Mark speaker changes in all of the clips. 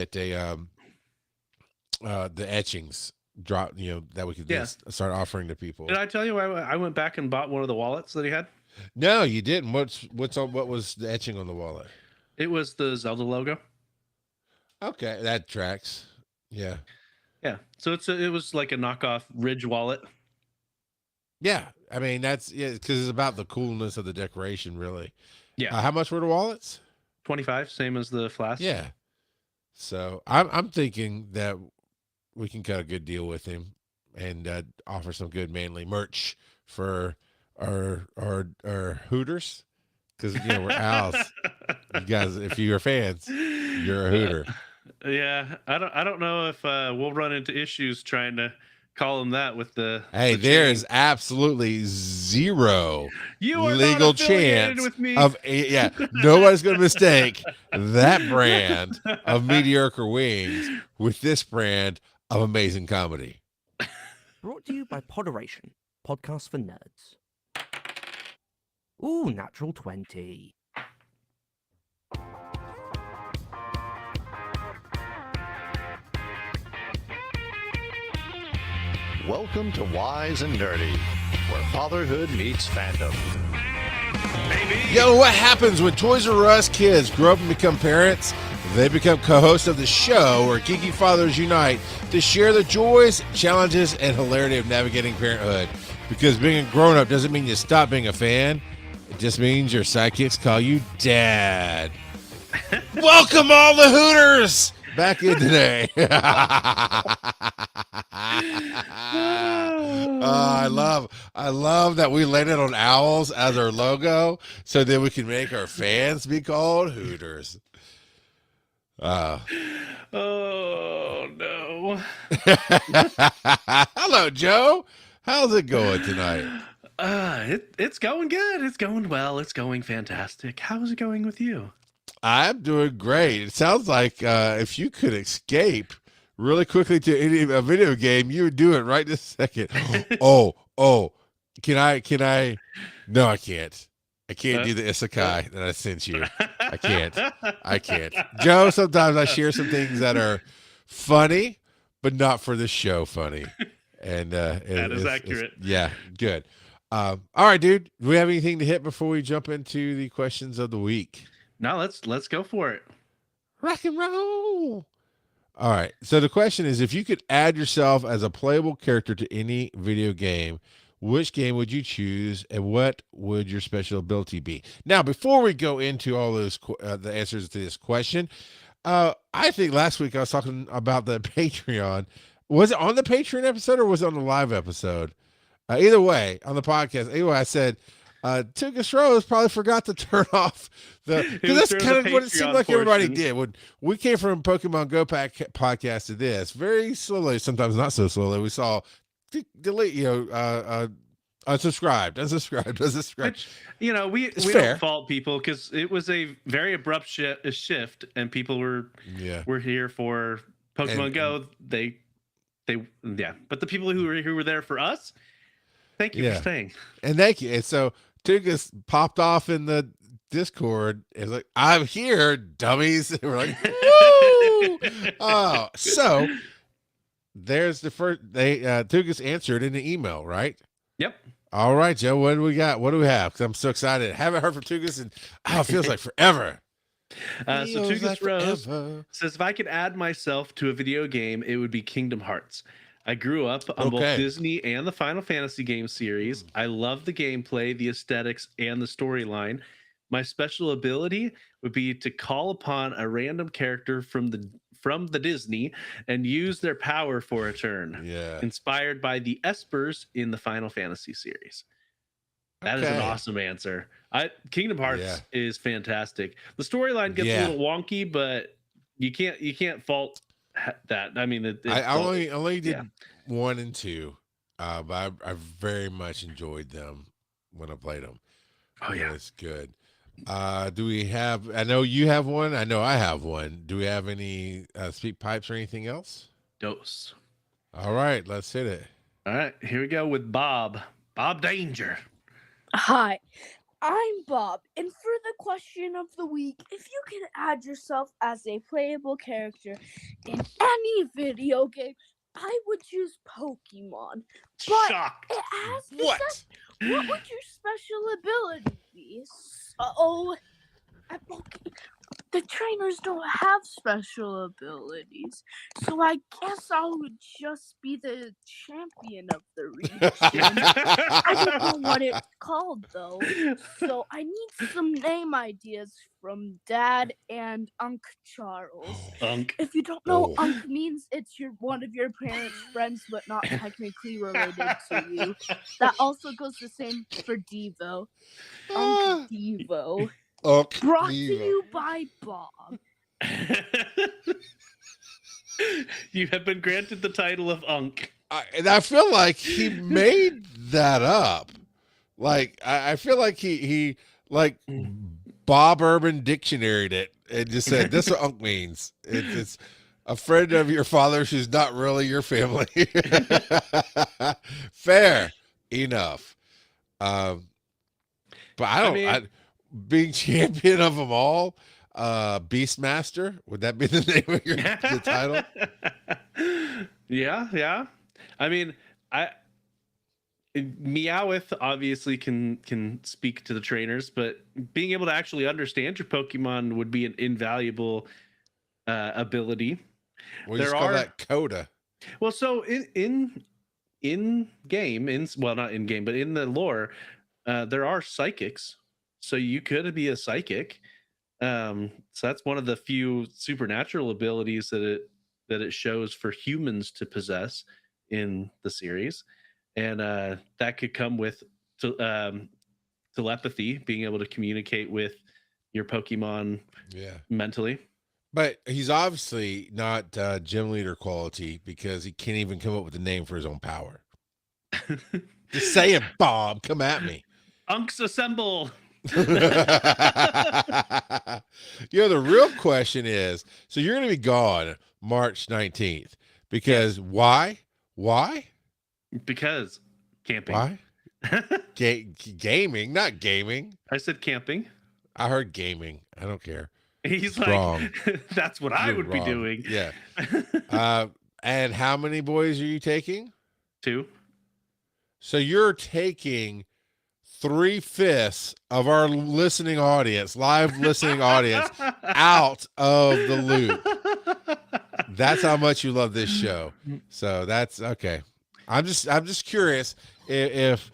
Speaker 1: get the etchings drop, that we could then
Speaker 2: Yeah.
Speaker 1: start offering to
Speaker 2: Did
Speaker 1: people.
Speaker 2: I tell you I went back and bought one of the wallets that he had?
Speaker 1: No, you didn't. What was the etching on the wallet?
Speaker 2: It was the Zelda logo.
Speaker 1: Okay, that tracks. Yeah.
Speaker 2: Yeah. So it was like a knockoff Ridge wallet.
Speaker 1: Yeah. I mean, that's yeah, because it's about the coolness of the decoration, really.
Speaker 2: Yeah.
Speaker 1: How much were the wallets?
Speaker 2: 25, same as the flask.
Speaker 1: Yeah. So I'm thinking that we can cut a good deal with him and offer some good manly merch for our Hooters, because we're owls. You guys, if you're fans, you're a Hooter.
Speaker 2: Yeah, I don't know if we'll run into issues trying to call him that with
Speaker 1: Hey,
Speaker 2: the
Speaker 1: there
Speaker 2: chain.
Speaker 1: is absolutely zero
Speaker 2: You are not
Speaker 1: legal
Speaker 2: affiliated
Speaker 1: chance
Speaker 2: with me.
Speaker 1: of yeah. Nobody's going to mistake that brand of mediocre wings with this brand of amazing comedy.
Speaker 3: Brought to you by Poderation, podcast for nerds. Ooh, natural 20.
Speaker 4: Welcome to Wise and Nerdy, where fatherhood meets fandom.
Speaker 1: Yo, what happens when Toys R Us kids grow up and become parents? They become co-hosts of the show where geeky fathers unite to share the joys, challenges, and hilarity of navigating parenthood. Because being a grown-up doesn't mean you stop being a fan. It just means your sidekicks call you Dad. Welcome all the Hooters back in today. I love that we landed on owls as our logo, so that we can make our fans be called Hooters.
Speaker 2: Oh no.
Speaker 1: Hello, Joe. How's it going tonight?
Speaker 2: It's going good. It's going well. It's going fantastic. How's it going with you?
Speaker 1: I'm doing great. It sounds like if you could escape really quickly to a video game, you would do it right this second. Oh, can I? No, I can't. I can't do the isekai that I sent you. I can't. Joe, sometimes I share some things that are funny, but not for the show funny. And
Speaker 2: that is accurate.
Speaker 1: Yeah, good. All right, dude. Do we have anything to hit before we jump into the questions of the week?
Speaker 2: Now let's go for it.
Speaker 1: Rock and roll. All right. So the question is, if you could add yourself as a playable character to any video game, which game would you choose, and what would your special ability be? Now, before we go into all those the answers to this question, I think last week I was talking about the Patreon. Was it on the Patreon episode or was it on the live episode? Either way, on the podcast. Anyway, I said Tugas Rose probably forgot to turn off because that's kind of what it seemed like everybody did when we came from Pokemon Go podcast to this. Very slowly, sometimes not so slowly. We saw delete, unsubscribed.
Speaker 2: Which, we
Speaker 1: fair.
Speaker 2: don't fault people because it was a very abrupt shift, and people were here for Pokemon Go. They but the people who were there for us, thank you for staying.
Speaker 1: And thank you. And so Tugas popped off in the Discord. It's like, I'm here, dummies. And we're like, woo! Oh, so there's the first. Tugas answered in the email, right?
Speaker 2: Yep.
Speaker 1: All right, Joe. What do we got? What do we have? Because I'm so excited. Haven't heard from Tugas, and it feels like forever.
Speaker 2: So Tugas Rose says, if I could add myself to a video game, it would be Kingdom Hearts. I grew up on both Disney and the Final Fantasy game series. I love the gameplay, the aesthetics, and the storyline. My special ability would be to call upon a random character from the Disney and use their power for a turn.
Speaker 1: Yeah.
Speaker 2: Inspired by the Espers in the Final Fantasy series. That is an awesome answer. Kingdom Hearts is fantastic. The storyline gets a little wonky, but you can't fault that. I mean,
Speaker 1: I only did 1 and 2, but I very much enjoyed them when I played them.
Speaker 2: Oh yeah,
Speaker 1: it's good. Do we have? I know you have one. I know I have one. Do we have any speak pipes or anything else?
Speaker 2: Dose.
Speaker 1: All right, let's hit it.
Speaker 2: All right, here we go with Bob. Bob Danger.
Speaker 5: Hi, I'm Bob, and for the question of the week. If you can add yourself as a playable character in any video game, I would choose Pokemon. But
Speaker 2: Shocked.
Speaker 5: it has to
Speaker 1: What?
Speaker 5: say, what would your special ability be? So, the trainers don't have special abilities, so I guess I would just be the champion of the region. I don't know what it's called, though, so I need some name ideas from Dad and Unc Charles.
Speaker 2: Unc.
Speaker 5: If you don't know, Unc means it's one of your parents' friends, but not technically related to you. That also goes the same for Devo. Unc Devo. Brought to you by Bob.
Speaker 2: You have been granted the title of Unc.
Speaker 1: And I feel like he made that up. Like I feel like he like Bob Urban dictionaried it and just said, "This is what Unc means. It's a friend of your father's who's not really your family." Fair enough. But I mean, being champion of them all, Beastmaster, would that be the name of your the title?
Speaker 2: Yeah. I mean, Meowth obviously can speak to the trainers, but being able to actually understand your Pokemon would be an invaluable ability.
Speaker 1: We just call that Coda.
Speaker 2: Well, so in game, well, not in game, but in the lore, there are psychics. So you could be a psychic. So that's one of the few supernatural abilities that it shows for humans to possess in the series, and that could come with telepathy, being able to communicate with your Pokemon mentally.
Speaker 1: But he's obviously not gym leader quality because he can't even come up with a name for his own power. Just say it, Bob. Come at me.
Speaker 2: Unks assemble.
Speaker 1: The real question is, so you're going to be gone March 19th because why?
Speaker 2: Because camping.
Speaker 1: Why? Gaming, not gaming.
Speaker 2: I said camping.
Speaker 1: I heard gaming. I don't care.
Speaker 2: He's
Speaker 1: wrong.
Speaker 2: Like, that's what I would be doing.
Speaker 1: Yeah. And how many boys are you taking?
Speaker 2: 2.
Speaker 1: So you're taking 3/5 of our listening audience, live listening audience, out of the loop. That's how much you love this show. So that's okay. I'm just curious if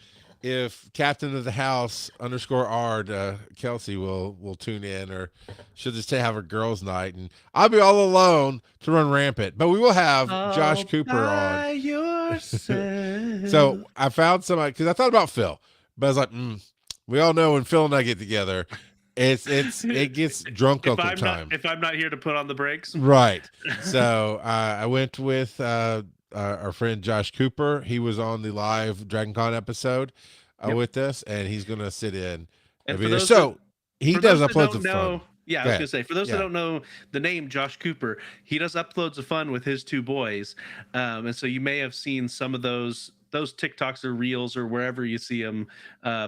Speaker 1: Captain of the House _ Kelsey will tune in, or she'll just have a girls' night, and I'll be all alone to run rampant. But we will have Josh Cooper on. So I found somebody because I thought about Phil. But I was like, we all know when Phil and I get together, it gets drunk uncle time.
Speaker 2: If I'm not here to put on the brakes,
Speaker 1: right? So I went with our friend Josh Cooper. He was on the live Dragon Con episode with us, and he's going to sit in.
Speaker 2: And
Speaker 1: he does uploads of fun.
Speaker 2: Yeah, I was gonna say, for those that don't know the name Josh Cooper, he does uploads of fun with his 2 boys, and so you may have seen some of those TikToks or reels or wherever you see him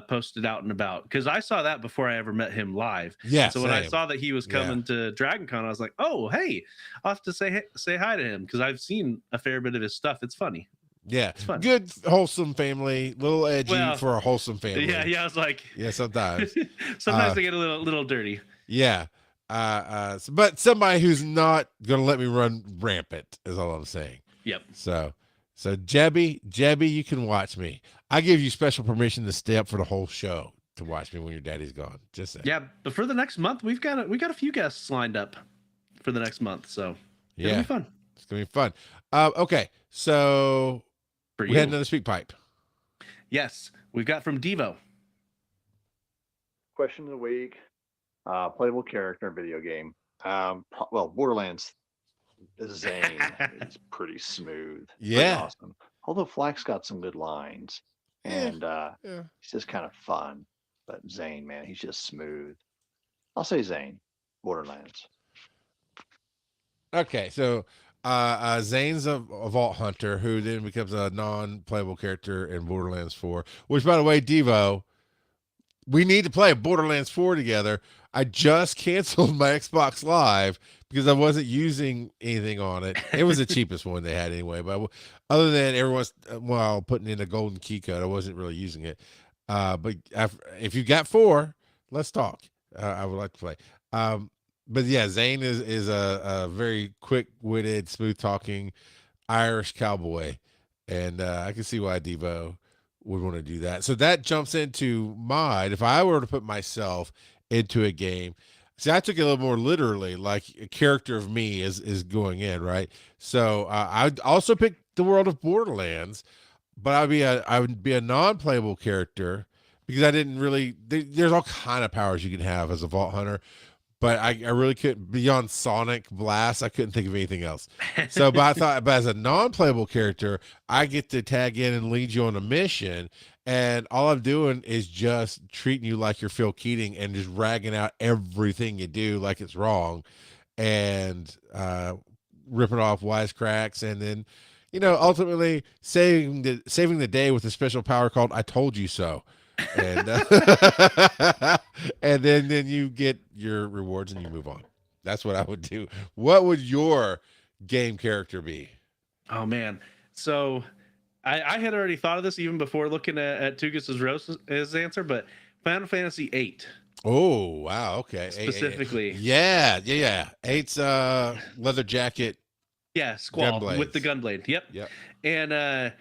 Speaker 2: posted out and about, because I saw that before I ever met him live. So when I saw that he was coming to Dragon Con, I was like, oh hey, I'll have to say hi to him, because I've seen a fair bit of his stuff. It's funny. It's funny. Good wholesome family, little edgy for a wholesome family. I was like, sometimes they get a little dirty. But somebody who's not gonna let me run rampant is all I'm saying. So Jebby, you can watch me. I give you special permission to stay up for the whole show to watch me when your daddy's gone. Just saying. Yeah, but for the next month, we got a few guests lined up for the next month, so it'll be fun. It's gonna be fun. Okay, so we had another speak pipe. Yes, we've got from Devo.
Speaker 4: Question of the week: playable character video game. Borderlands. Zane is pretty smooth. Pretty awesome. Although Flack's got some good lines, and he's just kind of fun. But Zane, man, he's just smooth. I'll say Zane. Borderlands.
Speaker 1: Okay, so Zane's a vault hunter who then becomes a non-playable character in Borderlands 4. Which, by the way, Devo, we need to play Borderlands 4 together. I just canceled my Xbox Live because I wasn't using anything on it. It was the cheapest one they had anyway. But other than everyone's, putting in a golden key code, I wasn't really using it. But if you got 4, let's talk. I would like to play. But yeah, Zane is a very quick-witted, smooth-talking Irish cowboy. And I can see why Devo would want to do that. So that jumps into mine. If I were to put myself into a game, see, I took it a little more literally, like a character of me is going in, right? So I'd also pick the world of Borderlands, but I would be a non-playable character because I didn't really. There's all kind of powers you can have as a Vault Hunter, but I really couldn't, beyond Sonic Blast, I couldn't think of anything else. So, but I thought, but as a non-playable character, I get to tag in and lead you on a mission, and all I'm doing is just treating you like you're Phil Keating and just ragging out everything you do like it's wrong, and ripping off wisecracks, and then, ultimately saving the day with a special power called "I Told You So." And and then you get your rewards and you move on. That's what I would do. What would your game character be?
Speaker 2: Oh man, so I had already thought of this even before looking at Tugas's answer, but Final Fantasy VIII.
Speaker 1: Oh wow, okay.
Speaker 2: Specifically,
Speaker 1: yeah. 8's leather jacket.
Speaker 2: Yeah, Squall with the gunblade. Yep. And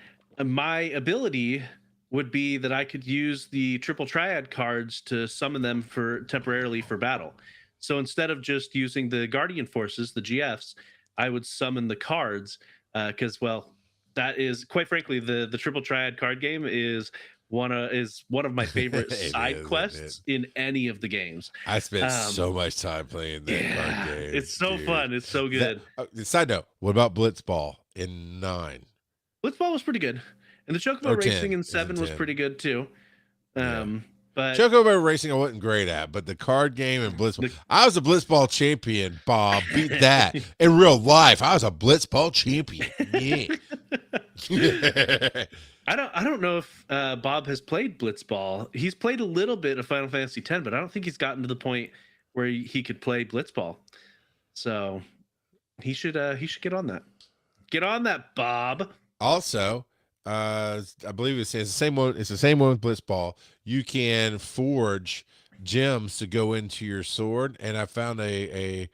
Speaker 2: my ability would be that I could use the triple triad cards to summon them temporarily for battle. So instead of just using the Guardian Forces, the GFs, I would summon the cards because, that is, quite frankly, the triple triad card game is one of my favorite side quests in any of the games.
Speaker 1: I spent so much time playing that card game.
Speaker 2: It's so fun. It's so good.
Speaker 1: Side note, what about Blitzball in 9?
Speaker 2: Blitzball was pretty good. And the Chocobo Racing in 7 was pretty good too. But
Speaker 1: Chocobo Racing I wasn't great at, but the card game and Blitzball. I was a Blitzball champion, Bob. Beat that. In real life, I was a Blitzball champion. Yeah.
Speaker 2: I don't know if Bob has played Blitzball. He's played a little bit of Final Fantasy X, but I don't think he's gotten to the point where he could play Blitzball. So he should get on that. Get on that, Bob.
Speaker 1: Also, I believe it's the same one. It's the same one with Blitzball. You can forge gems to go into your sword, and I found a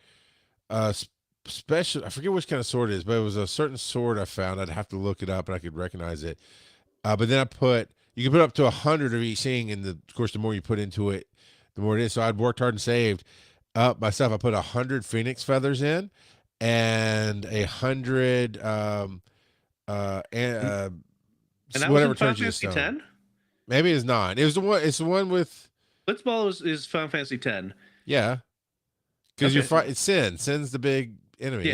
Speaker 1: special. I forget which kind of sword it is, but it was a certain sword I found. I'd have to look it up, and I could recognize it. But then you can put up to 100 of each thing, and of course, the more you put into it, the more it is. So I'd worked hard and saved up myself. I put 100 Phoenix feathers in, and 100
Speaker 2: and that
Speaker 1: whatever
Speaker 2: was in Final
Speaker 1: turns you to
Speaker 2: Fantasy
Speaker 1: stone.
Speaker 2: 10?
Speaker 1: Maybe it's 9. It was the one. It's the one with
Speaker 2: Blitzball is Final Fantasy 10.
Speaker 1: Yeah, because you're fighting Sin. Sin's the big enemy.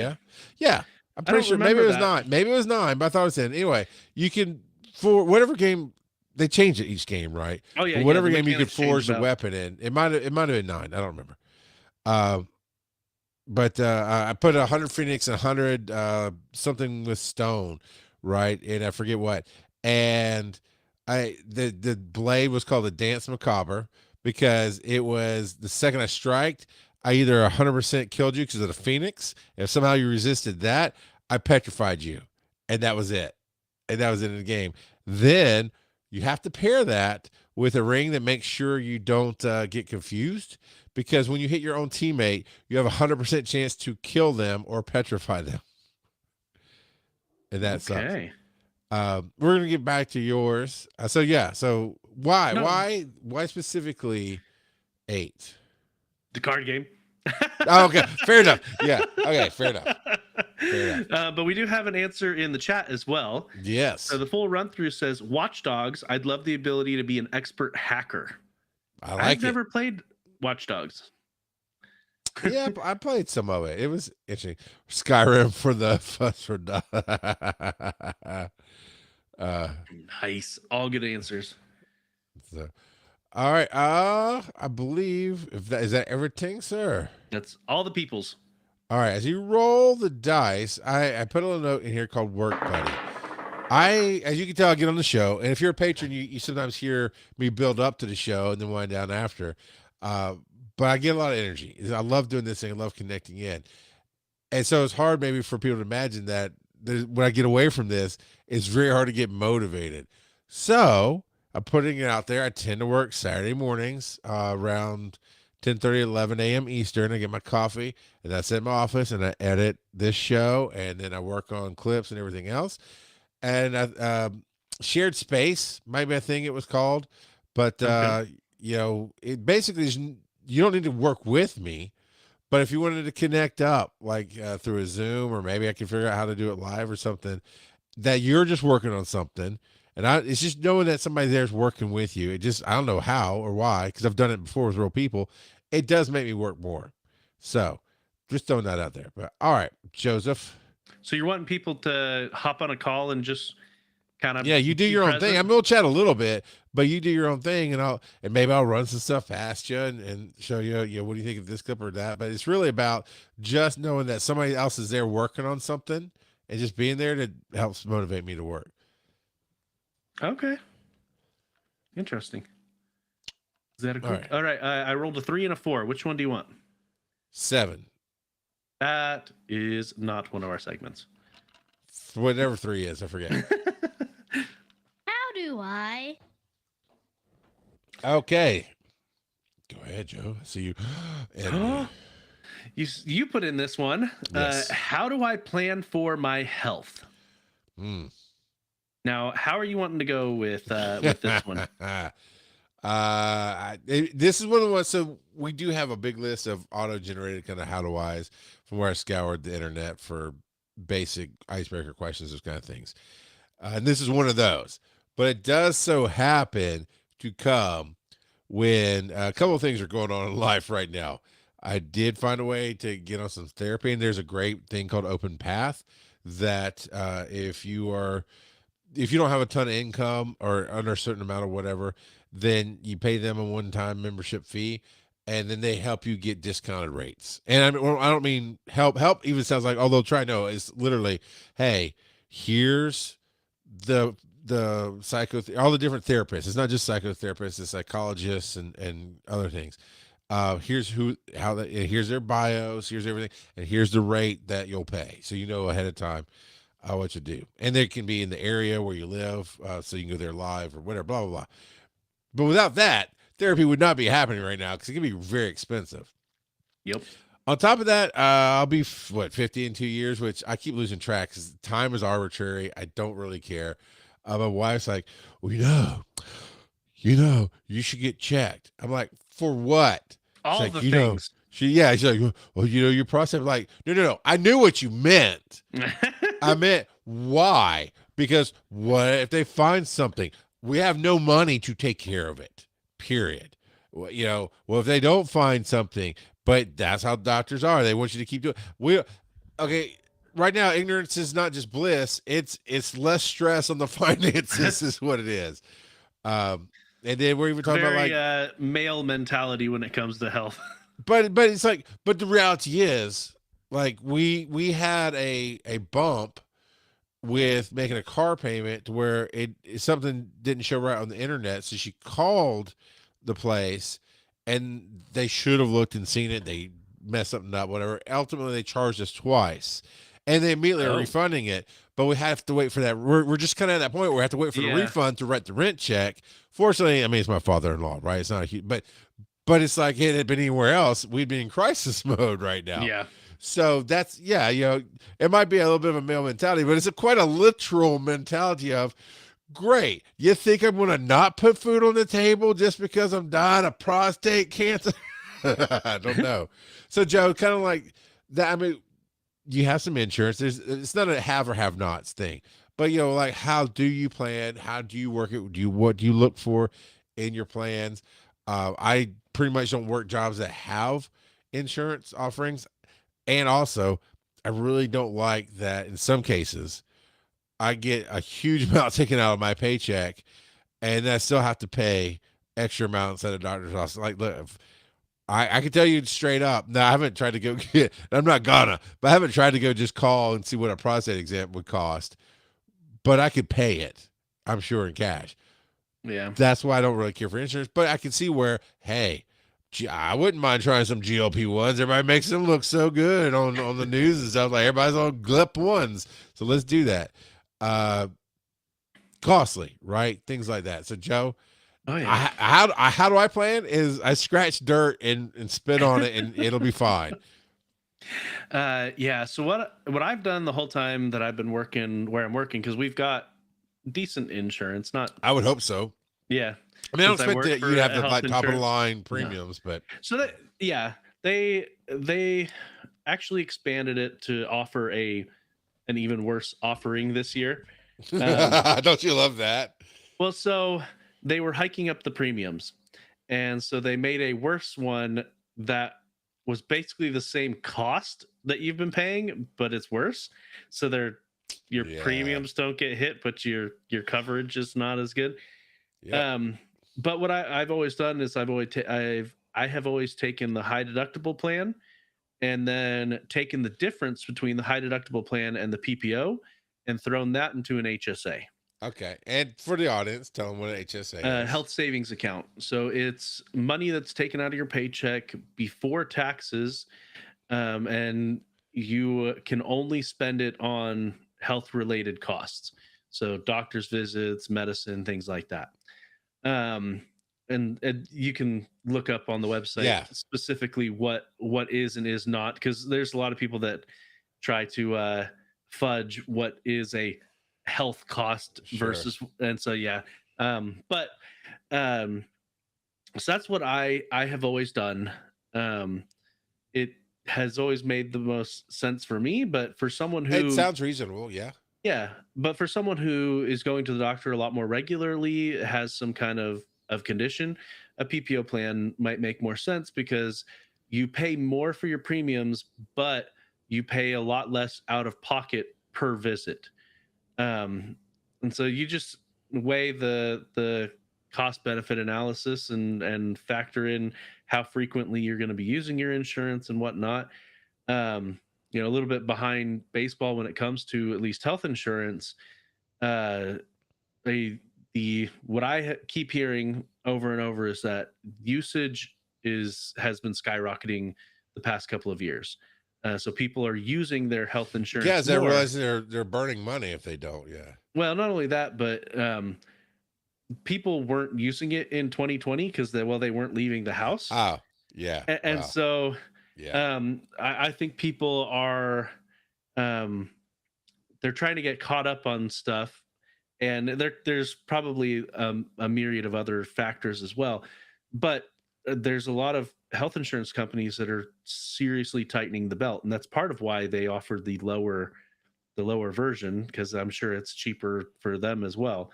Speaker 1: Yeah. I'm pretty sure. Maybe it was 9. Maybe it was 9, but I thought it was 10. Anyway, you can, for whatever game they change it each game, right?
Speaker 2: Oh yeah.
Speaker 1: For whatever game you could forge a weapon in. It might have been 9. I don't remember. But I put 100 Phoenix and 100 something with stone, right? And I forget what. And the blade was called the Dance Macabre because it was the second I striked, I either 100% killed you because of the Phoenix. If somehow you resisted that, I petrified you, and that was it. And that was it in the game. Then you have to pair that with a ring that makes sure you don't get confused, because when you hit your own teammate, you have a 100% chance to kill them or petrify them. And that sucks. We're gonna get back to yours. So why specifically 8?
Speaker 2: The card game.
Speaker 1: Oh, okay, fair enough. Yeah, okay, fair enough.
Speaker 2: But we do have an answer in the chat as well.
Speaker 1: Yes.
Speaker 2: So the full run through says, Watch Dogs. I'd love the ability to be an expert hacker. I've never played Watch Dogs.
Speaker 1: Yeah, I played some of it. It was interesting. Skyrim for the fuss for
Speaker 2: nice. All good answers.
Speaker 1: So, all right. I believe is that everything, sir?
Speaker 2: That's all the peoples.
Speaker 1: All right. As you roll the dice, I put a little note in here called Work Buddy. As you can tell, I get on the show, and if you're a patron, you sometimes hear me build up to the show and then wind down after. But I get a lot of energy. I love doing this thing. I love connecting in. And so it's hard maybe for people to imagine that when I get away from this, it's very hard to get motivated. So I'm putting it out there. I tend to work Saturday mornings around 10:30, 11 a.m. Eastern. I get my coffee, and I sit in my office, and I edit this show, and then I work on clips and everything else. And shared space might be a thing it was called. But, it basically is, you don't need to work with me. But if you wanted to connect up, like through a Zoom, or maybe I can figure out how to do it live or something, that you're just working on something, and it's just knowing that somebody there's working with you. It just, I don't know how or why, because I've done it before with real people. It does make me work more. So just throwing that out there. But all right, Joseph.
Speaker 2: So you're wanting people to hop on a call and just kind of
Speaker 1: you do your own thing. I mean, we'll chat a little bit, but you do your own thing, and maybe I'll run some stuff past you and show you, what do you think of this clip or that? But it's really about just knowing that somebody else is there working on something, and just being there to helps motivate me to work.
Speaker 2: Okay. Interesting. Is that a quick?
Speaker 1: All right.
Speaker 2: I rolled a 3 and a 4. Which one do you want?
Speaker 1: 7.
Speaker 2: That is not one of our segments.
Speaker 1: Whatever 3 is, I forget.
Speaker 5: How do I?
Speaker 1: Okay. Go ahead, Joe. I see you.
Speaker 2: You put in this one.
Speaker 1: Yes.
Speaker 2: How do I plan for my health? Now, how are you wanting to go with this one?
Speaker 1: This is one of the ones. So we do have a big list of auto-generated kind of how to whys from where I scoured the internet for basic icebreaker questions, those kind of things. And this is one of those. But it does so happen to come when a couple of things are going on in life right now. I did find a way to get on some therapy, and there's a great thing called Open Path that if you don't have a ton of income or under a certain amount of whatever, then you pay them a one-time membership fee, and then they help you get discounted rates. And I don't mean help even sounds like, although try, no, it's literally, hey, here's the all the different therapists. It's not just psychotherapists, it's psychologists and other things. Here's here's their bios, here's everything, and here's the rate that you'll pay. So you know ahead of time what you do. And they can be in the area where you live, so you can go there live or whatever, blah, blah, blah. But without that, therapy would not be happening right now because it can be very expensive.
Speaker 2: Yep.
Speaker 1: On top of that, I'll be 50 in 2 years, which I keep losing track because time is arbitrary. I don't really care. My wife's like, well, you should get checked. I'm like, for what?
Speaker 2: All
Speaker 1: like,
Speaker 2: the things.
Speaker 1: She's like, well, your process. I'm like, no. I knew what you meant. I meant why? Because what if they find something? We have no money to take care of it, period. Well, if they don't find something, but that's how doctors are. They want you to keep doing. Okay. Right now, ignorance is not just bliss. It's less stress on the finances is what it is. And then we're even talking about like
Speaker 2: male mentality when it comes to health.
Speaker 1: But it's like, but the reality is, like, we had a bump with making a car payment to where something didn't show right on the internet. So she called the place, and they should have looked and seen it. They messed something up, whatever. Ultimately, they charged us twice, and they immediately are refunding it. But we have to wait for that. We're just kind of at that point where we have to wait for the refund to write the rent check. Fortunately, I mean, it's my father-in-law, right? It's not a huge, but it's like it had been anywhere else, we'd be in crisis mode right now.
Speaker 2: Yeah.
Speaker 1: So that's, it might be a little bit of a male mentality, but it's quite a literal mentality of, great, you think I'm going to not put food on the table just because I'm dying of prostate cancer? I don't know. So, Joe, kind of like that. I mean, you have some insurance. It's not a have or have nots thing, but like, how do you plan? How do you work it? What do you look for in your plans? I pretty much don't work jobs that have insurance offerings. And also, I really don't like that in some cases, I get a huge amount taken out of my paycheck, and I still have to pay extra amounts at a doctor's office. Like, look, I can tell you straight up. Now, I haven't tried to go get, I'm not gonna, but I haven't tried to go just call and see what a prostate exam would cost. but I could pay it, I'm sure, in cash.
Speaker 2: Yeah.
Speaker 1: That's why I don't really care for insurance. But I can see where, hey, I wouldn't mind trying some GLP-1s. Everybody makes them look so good on the news and stuff. Like everybody's on GLP-1s. So let's do that. Costly, right? Things like that. So Joe,
Speaker 2: oh yeah,
Speaker 1: how do I plan? Is I scratch dirt and spit on it and it'll be fine.
Speaker 2: Yeah. So what I've done the whole time that I've been working where I'm working, because we've got decent insurance. Not.
Speaker 1: I would hope so.
Speaker 2: Yeah.
Speaker 1: I mean, I don't expect that you have the like top of the line premiums, but
Speaker 2: so that they actually expanded it to offer an even worse offering this year.
Speaker 1: Don't you love that?
Speaker 2: Well, so they were hiking up the premiums, and so they made a worse one that was basically the same cost that you've been paying, but it's worse. So your premiums don't get hit, but your coverage is not as good. Yep. But what I've always done is I have always taken the high deductible plan and then taken the difference between the high deductible plan and the PPO and thrown that into an HSA.
Speaker 1: Okay. And for the audience, tell them what an HSA is.
Speaker 2: Health savings account. So it's money that's taken out of your paycheck before taxes, and you can only spend it on health related costs. So doctor's visits, medicine, things like that. And you can look up on the website specifically what is and is not, because there's a lot of people that try to fudge what is a health cost versus, and so so that's what I have always done. It has always made the most sense for me, but for someone who,
Speaker 1: it sounds reasonable.
Speaker 2: Yeah, but for someone who is going to the doctor a lot more regularly, has some kind of condition, a PPO plan might make more sense because you pay more for your premiums, but you pay a lot less out of pocket per visit. And so you just weigh the cost benefit analysis and factor in how frequently you're going to be using your insurance and whatnot. A little bit behind baseball when it comes to at least health insurance. What I keep hearing over and over is that usage has been skyrocketing the past couple of years. So people are using their health insurance.
Speaker 1: Yeah, they realize they're burning money if they don't. Yeah.
Speaker 2: Well, not only that, but people weren't using it in 2020 because they weren't leaving the house.
Speaker 1: Oh, yeah.
Speaker 2: And so I think people are they're trying to get caught up on stuff, and there's probably a myriad of other factors as well. But there's a lot of health insurance companies that are seriously tightening the belt, and that's part of why they offered the lower version, because I'm sure it's cheaper for them as well.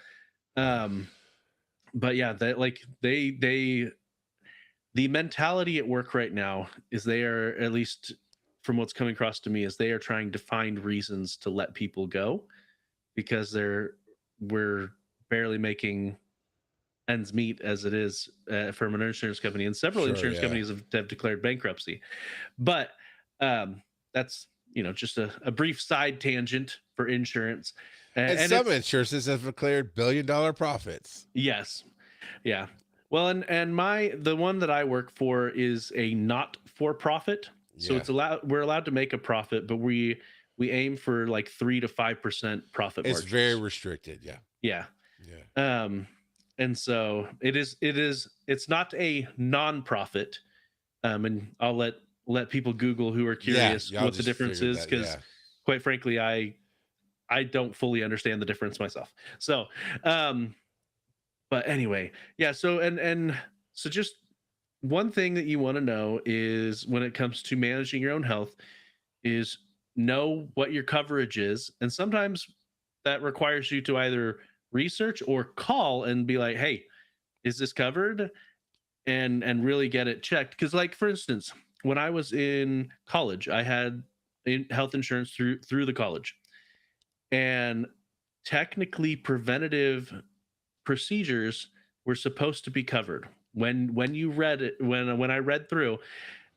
Speaker 2: But yeah, the mentality at work right now is they are, at least from what's coming across to me, is they are trying to find reasons to let people go because we're barely making ends meet as it is from an insurance company, and several insurance companies have declared bankruptcy. But that's just a brief side tangent for insurance.
Speaker 1: And some insurances have declared billion-dollar profits.
Speaker 2: Yes. Yeah. Well, and the one that I work for is a not-for-profit. So we're allowed to make a profit, but we aim for like 3 to 5% profit margins.
Speaker 1: It's very restricted.
Speaker 2: Yeah. And so it's not a non-profit. And I'll let people Google who are curious what the difference is, because quite frankly, I don't fully understand the difference myself. So, but anyway, so so just one thing that you want to know is, when it comes to managing your own health, is know what your coverage is. And sometimes that requires you to either research or call and be like, hey, is this covered? And really get it checked. Because, like, for instance, when I was in college, I had health insurance through the college. And technically, preventative procedures were supposed to be covered when you read it, when I read through.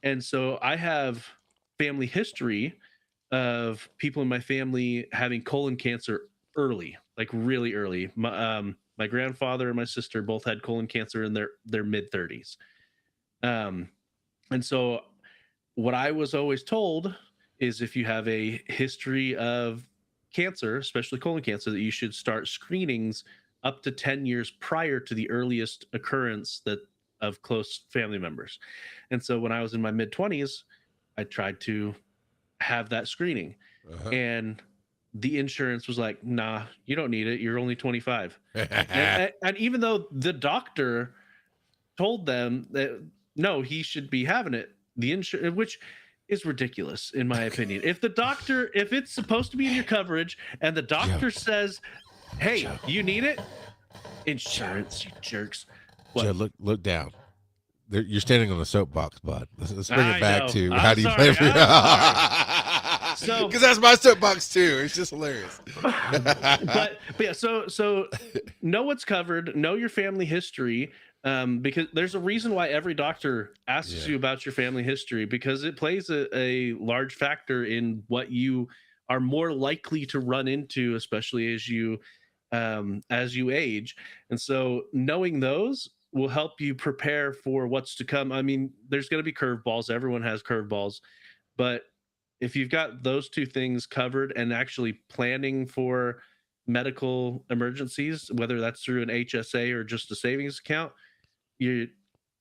Speaker 2: And so I have family history of people in my family having colon cancer early, like really early. My grandfather and my sister both had colon cancer in their mid 30s. And so what I was always told is if you have a history of cancer, especially colon cancer, that you should start screenings up to 10 years prior to the earliest occurrence of close family members. And so when I was in my mid 20s, I tried to have that screening. And the insurance was like, nah, you don't need it. You're only 25. and even though the doctor told them that no, he should be having it, the insurance, which is ridiculous in my opinion. If it's supposed to be in your coverage and the doctor says, hey, you need it, insurance, you jerks.
Speaker 1: Joe, look down. You're standing on the soapbox, bud. Let's bring it back to how do you play for because that's my soapbox too. It's just hilarious.
Speaker 2: but yeah, so know what's covered, know your family history, because there's a reason why every doctor asks you about your family history, because it plays a large factor in what you are more likely to run into, especially as you age. And so knowing those will help you prepare for what's to come. I mean, there's going to be curveballs. Everyone has curveballs, but if you've got those two things covered and actually planning for medical emergencies, whether that's through an HSA or just a savings account, you're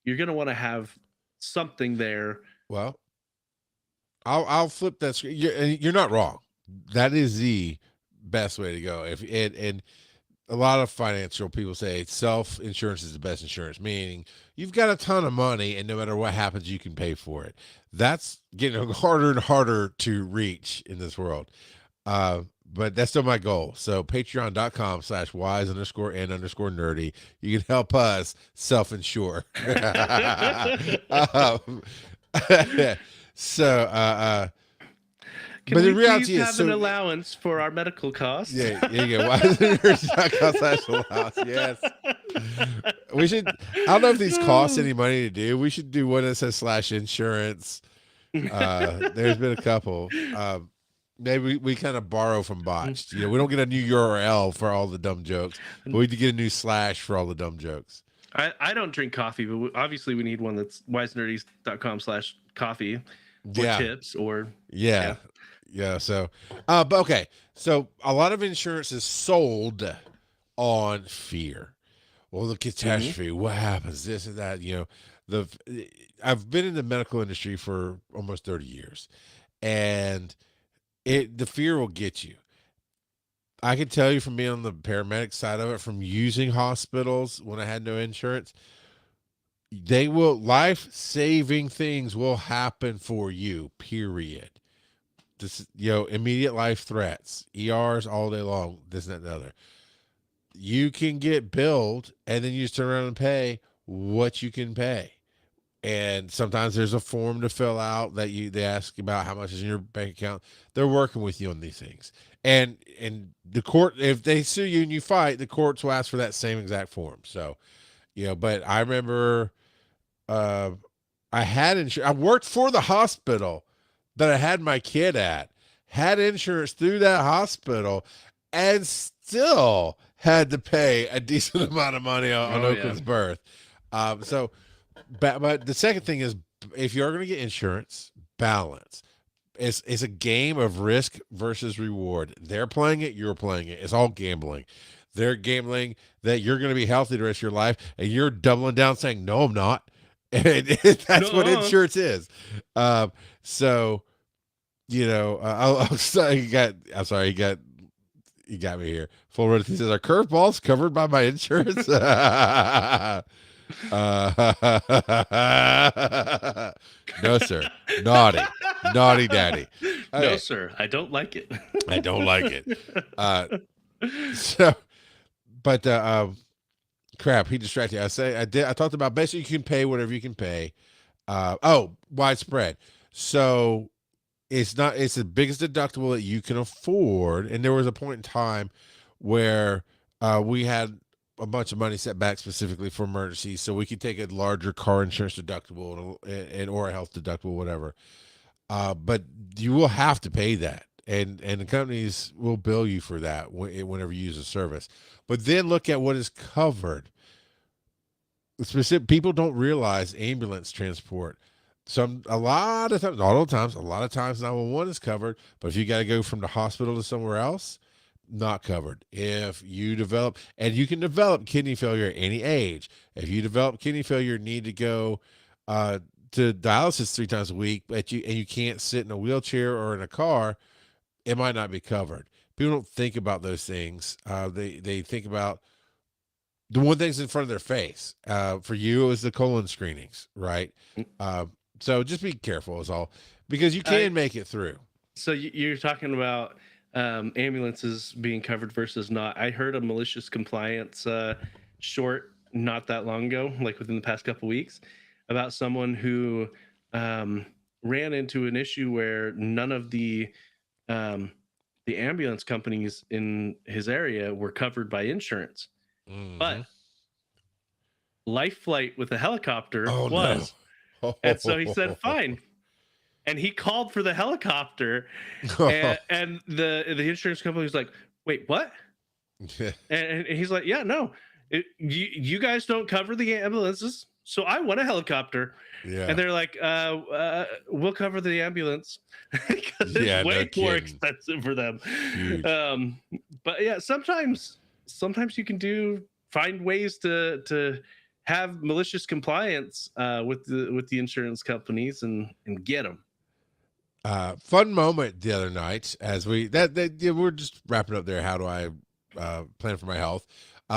Speaker 2: going to want to have something there.
Speaker 1: Well, I'll flip that screen. You're not wrong. That is the best way to go. And a lot of financial people say self-insurance is the best insurance, meaning you've got a ton of money and no matter what happens, you can pay for it. That's getting harder and harder to reach in this world. But that's still my goal. So patreon.com/wise_and_nerdy. You can help us self-insure.
Speaker 2: Can but the reality is, have an allowance for our medical costs?
Speaker 1: Yeah, wise_nerdy.com/allowance. Yes. We should. I don't know if these cost any money to do. We should do one that says /insurance. There's been a couple. Maybe we kind of borrow from botched. We don't get a new URL for all the dumb jokes, but we do get a new / for all the dumb jokes.
Speaker 2: I don't drink coffee, but obviously we need one that's wisenerdies.com/coffee or tips or
Speaker 1: yeah. So, but okay. So a lot of insurance is sold on fear. Well, the catastrophe, what happens, this and that, I've been in the medical industry for almost 30 years and the fear will get you. I can tell you from being on the paramedic side of it, from using hospitals when I had no insurance, life-saving things will happen for you, period. This, immediate life threats, ERs all day long, this and that and the other. You can get billed and then you just turn around and pay what you can pay. And sometimes there's a form to fill out that they ask about how much is in your bank account. They're working with you on these things. And the court, if they sue you and you fight, the courts will ask for that same exact form. So, but I remember I had insurance. I worked for the hospital that I had my kid at, had insurance through that hospital, and still had to pay a decent amount of money on Oakland's birth. But the second thing is, if you're going to get insurance, balance. It's a game of risk versus reward. They're playing it, you're playing it. It's all gambling. They're gambling that you're going to be healthy the rest of your life, and you're doubling down saying, no, I'm not. And that's what insurance is. So, I'm sorry, he got me here. Full road. He says, are curveballs covered by my insurance? No, sir. Naughty daddy. Okay.
Speaker 2: No, sir. I don't like it.
Speaker 1: I don't like it. Crap, he distracted you. I talked about basically you can pay whatever you can pay. Widespread. So it's the biggest deductible that you can afford. And there was a point in time where we had a bunch of money set back specifically for emergencies, so we could take a larger car insurance deductible and or a health deductible, whatever. But you will have to pay that. and the companies will bill you for that whenever you use a service. But then look at what is covered. Specific people don't realize ambulance transport. A lot of times, not all the times, a lot of times 911 is covered. But if you got to go from the hospital to somewhere else, not covered. If you develop, and you can develop kidney failure at any age. If you develop kidney failure, need to go to dialysis 3 times a week, but you can't sit in a wheelchair or in a car, it might not be covered. People don't think about those things. They think about the one thing's in front of their face. For you, it was the colon screenings, right? So just be careful is all, because you can make it through.
Speaker 2: So you're talking about ambulances being covered versus not. I heard a malicious compliance short not that long ago, like within the past couple of weeks, about someone who ran into an issue where none of the ambulance companies in his area were covered by insurance. Mm-hmm. But life flight with a helicopter was. No. And so he said, fine. And he called for the helicopter, and the insurance company was like, wait, what? And he's like, yeah, no, you guys don't cover the ambulances, so I want a helicopter. Yeah. And they're like, we'll cover the ambulance because it's way more expensive for them. But yeah, sometimes you can find ways to have malicious compliance with the insurance companies and get them.
Speaker 1: Fun moment the other night as we're just wrapping up there. How do I plan for my health?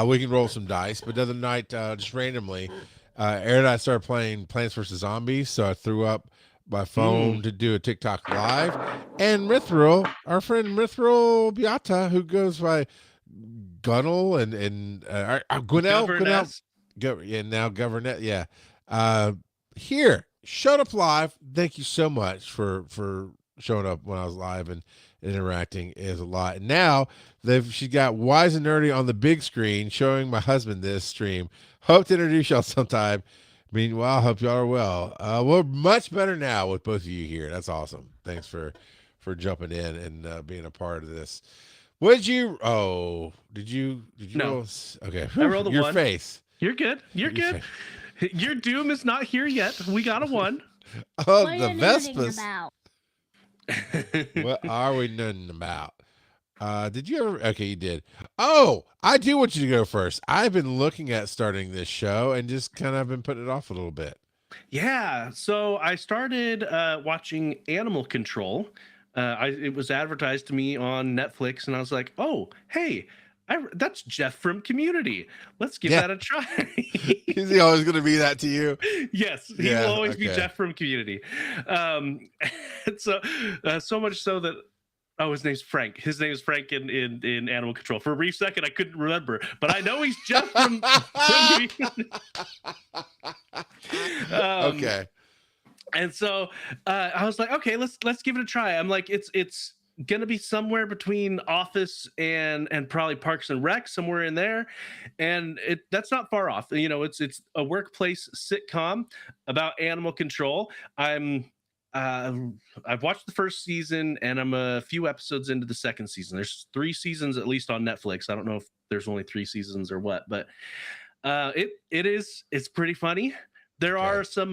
Speaker 1: We can roll some dice, but the other night, just randomly, Aaron and I started playing Plants vs. Zombies, so I threw up my phone to do a TikTok live, and Mithril, our friend Mithril Beata, who goes by Gunnel and Gwinnell, and now Governette, here. Showed up live. Thank you so much for showing up when I was live and interacting is a lot. And now she's got Wise and Nerdy on the big screen showing my husband this stream. Hope to introduce y'all sometime. Meanwhile, hope y'all are well. We're much better now with both of you here. That's awesome. Thanks for jumping in and being a part of this. Did you
Speaker 2: no.
Speaker 1: roll? Okay.
Speaker 2: I rolled a
Speaker 1: Your
Speaker 2: 1.
Speaker 1: face.
Speaker 2: You're good. You're good. Your doom is not here yet. We got a 1.
Speaker 1: Oh, the Vespas. What are we nutting about? Did you ever? Okay, you did. Oh, I do want you to go first. I've been looking at starting this show and just kind of been putting it off a little bit. Yeah.
Speaker 2: So I started watching Animal Control. It was advertised to me on Netflix, and I was like, oh, hey. That's Jeff from Community. Let's give that a try.
Speaker 1: Is he always going to be that to you?
Speaker 2: Yes, he will always be Jeff from Community. So much so that his name's Frank. His name is Frank in Animal Control. For a brief second, I couldn't remember, but I know he's Jeff from Community.
Speaker 1: Okay.
Speaker 2: And so I was like, okay, let's give it a try. I'm like, it's gonna be somewhere between Office and probably Parks and Rec, somewhere in there, and that's not far off. It's a workplace sitcom about animal control. I've watched the first season, and I'm a few episodes into the second season. There's 3 seasons at least on Netflix. I don't know if there's only 3 seasons or what, but it's pretty funny. There are some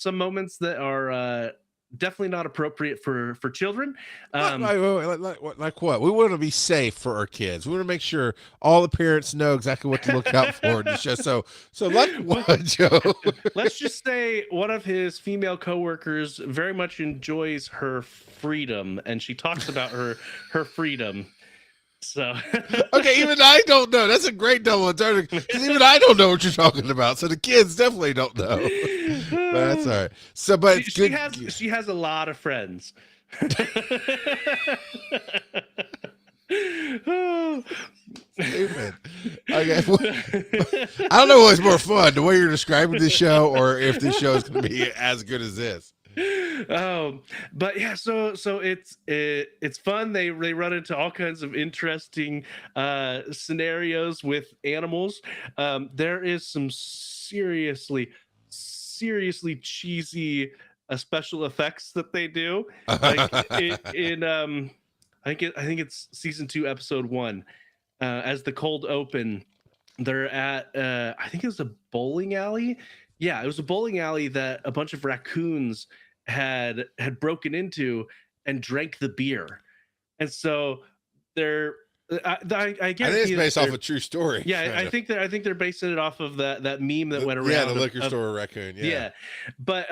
Speaker 2: moments that are definitely not appropriate for children.
Speaker 1: Like what? We want to be safe for our kids. We want to make sure all the parents know exactly what to look out for in the show. So like what, Joe?
Speaker 2: Let's just say one of his female coworkers very much enjoys her freedom, and she talks about her freedom. So
Speaker 1: okay, even I don't know. That's a great double entendre, because even I don't know what you're talking about. So the kids definitely don't know. But that's all right. So, but
Speaker 2: she has a lot of friends.
Speaker 1: Stupid. Okay. I don't know what's more fun, the way you're describing the show, or if the show is going to be as good as this.
Speaker 2: But yeah, so it's fun. They run into all kinds of interesting scenarios with animals. There is some seriously cheesy special effects that they do. Like in I think it's season 2, episode 1. As the cold open, they're at I think it was a bowling alley. Yeah, it was a bowling alley that a bunch of raccoons had broken into and drank the beer. And so they're I
Speaker 1: think it's based off a true story.
Speaker 2: Yeah, I think they're basing it off of that meme that went around. Yeah,
Speaker 1: the liquor store raccoon. Yeah.
Speaker 2: But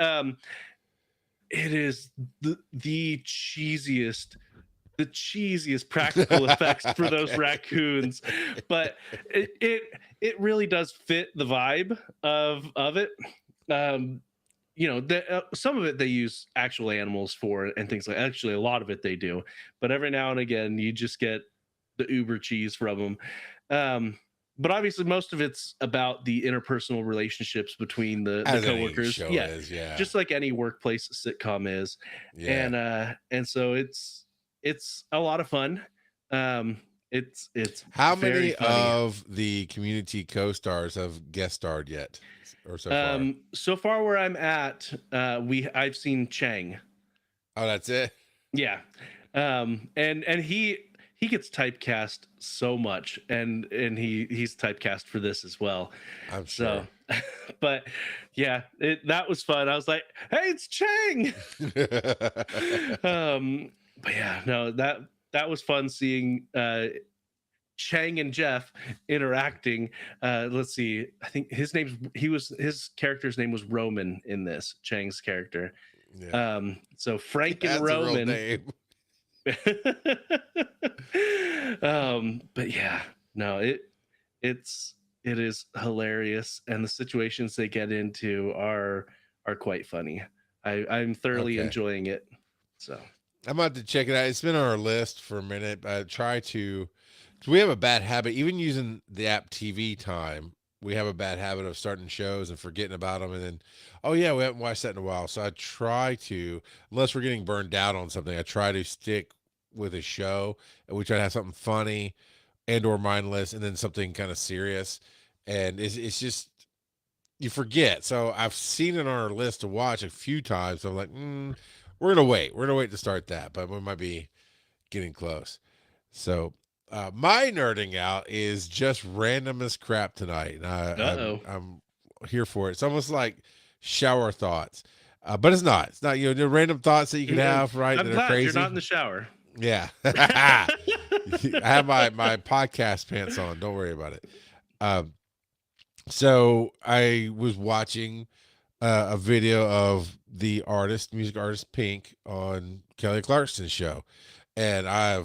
Speaker 2: it is the cheesiest practical effects for those raccoons, but it really does fit the vibe of it. Some of it they use actual animals for and things like. Actually, a lot of it they do, but every now and again you just get the uber cheese from them. But obviously most of it's about the interpersonal relationships between the coworkers. Just like any workplace sitcom is. And so it's a lot of fun. It's
Speaker 1: how many of the Community co-stars have guest starred yet, or so far?
Speaker 2: So far where I'm at, I've seen Chang.
Speaker 1: Oh, that's it.
Speaker 2: Yeah. And he gets typecast so much, and he's typecast for this as well.
Speaker 1: I'm sure.
Speaker 2: So, but yeah, that was fun. I was like, hey, it's Chang. But yeah, no, that was fun seeing Chang and Jeff interacting. Let's see, I think his character's name was Roman in this, Chang's character. Yeah. So Frank and Roman. But yeah, no, it is hilarious, and the situations they get into are quite funny. I'm thoroughly enjoying it. So
Speaker 1: I'm about to check it out. It's been on our list for a minute. We have a bad habit, even using the app TV Time. We have a bad habit of starting shows and forgetting about them, and then, oh yeah, we haven't watched that in a while. So I try to, unless we're getting burned out on something, I try to stick with a show, and we try to have something funny and or mindless, and then something kind of serious. And it's just, you forget. So I've seen it on our list to watch a few times. So I'm like, we're gonna wait to start that, but we might be getting close. So my nerding out is just random as crap tonight. I'm here for it. It's almost like shower thoughts, but it's not. It's not. The random thoughts that you can have, right?
Speaker 2: I'm glad you're not in the shower.
Speaker 1: Yeah, I have my podcast pants on. Don't worry about it. So I was watching a video of the music artist Pink on Kelly Clarkson's show, and I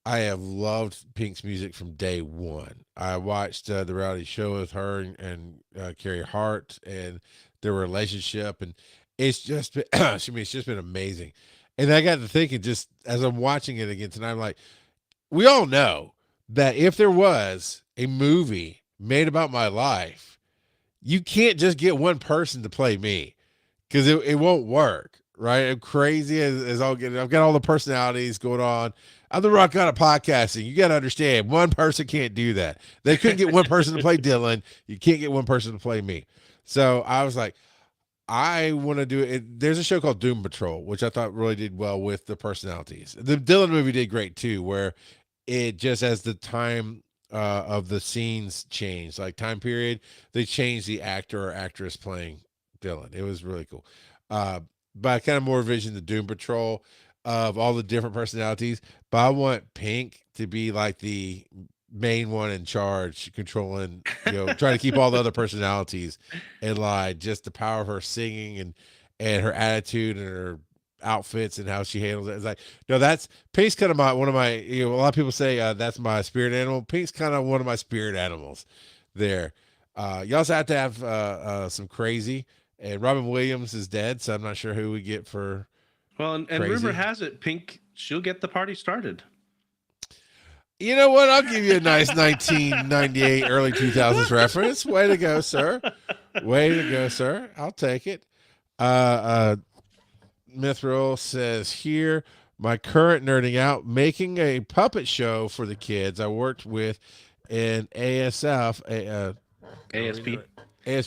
Speaker 1: have loved Pink's music from day one. I watched the reality show with her and Carrie Hart and their relationship, and it's just been, it's just been amazing. And I got to thinking, just as I'm watching it again tonight, I'm like, we all know that if there was a movie made about my life, you can't just get one person to play me, because it won't work, right? I'm crazy as I'll get. I've got all the personalities going on. I'm the rock god of podcasting. You got to understand, one person can't do that. They couldn't get one person to play Dylan. You can't get one person to play me. So I was like, I want to do it. There's a show called Doom Patrol, which I thought really did well with the personalities. The Dylan movie did great too, where it just, as the time of the scenes changed, like time period, they changed the actor or actress playing Dylan. It was really cool. But I kind of more envision the Doom Patrol of all the different personalities. But I want Pink to be like the main one in charge, controlling, trying to keep all the other personalities, and like just the power of her singing and her attitude and her outfits and how she handles it. It's like, no, that's Pink's kind of one of my, a lot of people say that's my spirit animal. Pink's kind of one of my spirit animals there. You also have to have some crazy, and Robin Williams is dead, so I'm not sure who we get for.
Speaker 2: Well, and rumor has it, Pink, she'll get the party started.
Speaker 1: You know what? I'll give you a nice 1998, early 2000s reference. Way to go, sir. Way to go, sir. I'll take it. Mithril says here, my current nerding out, making a puppet show for the kids I worked with in ASF. ASP,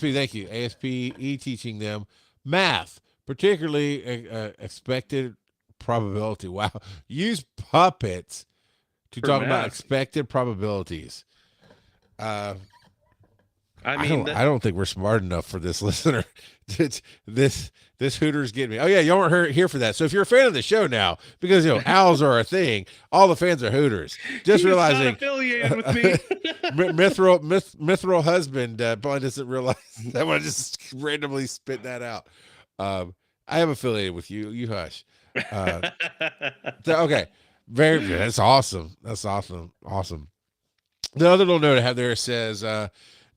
Speaker 1: thank you. ASPE, teaching them math, particularly expected probability. Wow. Use puppets to talk about expected probabilities. I don't think we're smart enough for this listener. this Hooters getting me. Oh yeah, y'all weren't here for that. So if you're a fan of the show now, because owls are a thing, all the fans are Hooters. Just realizing,
Speaker 2: not affiliated with me.
Speaker 1: Mithril husband probably doesn't realize that when I just randomly spit that out. I am affiliated with you. You hush. Okay, very good. That's awesome. That's awesome. The other little note I have there says,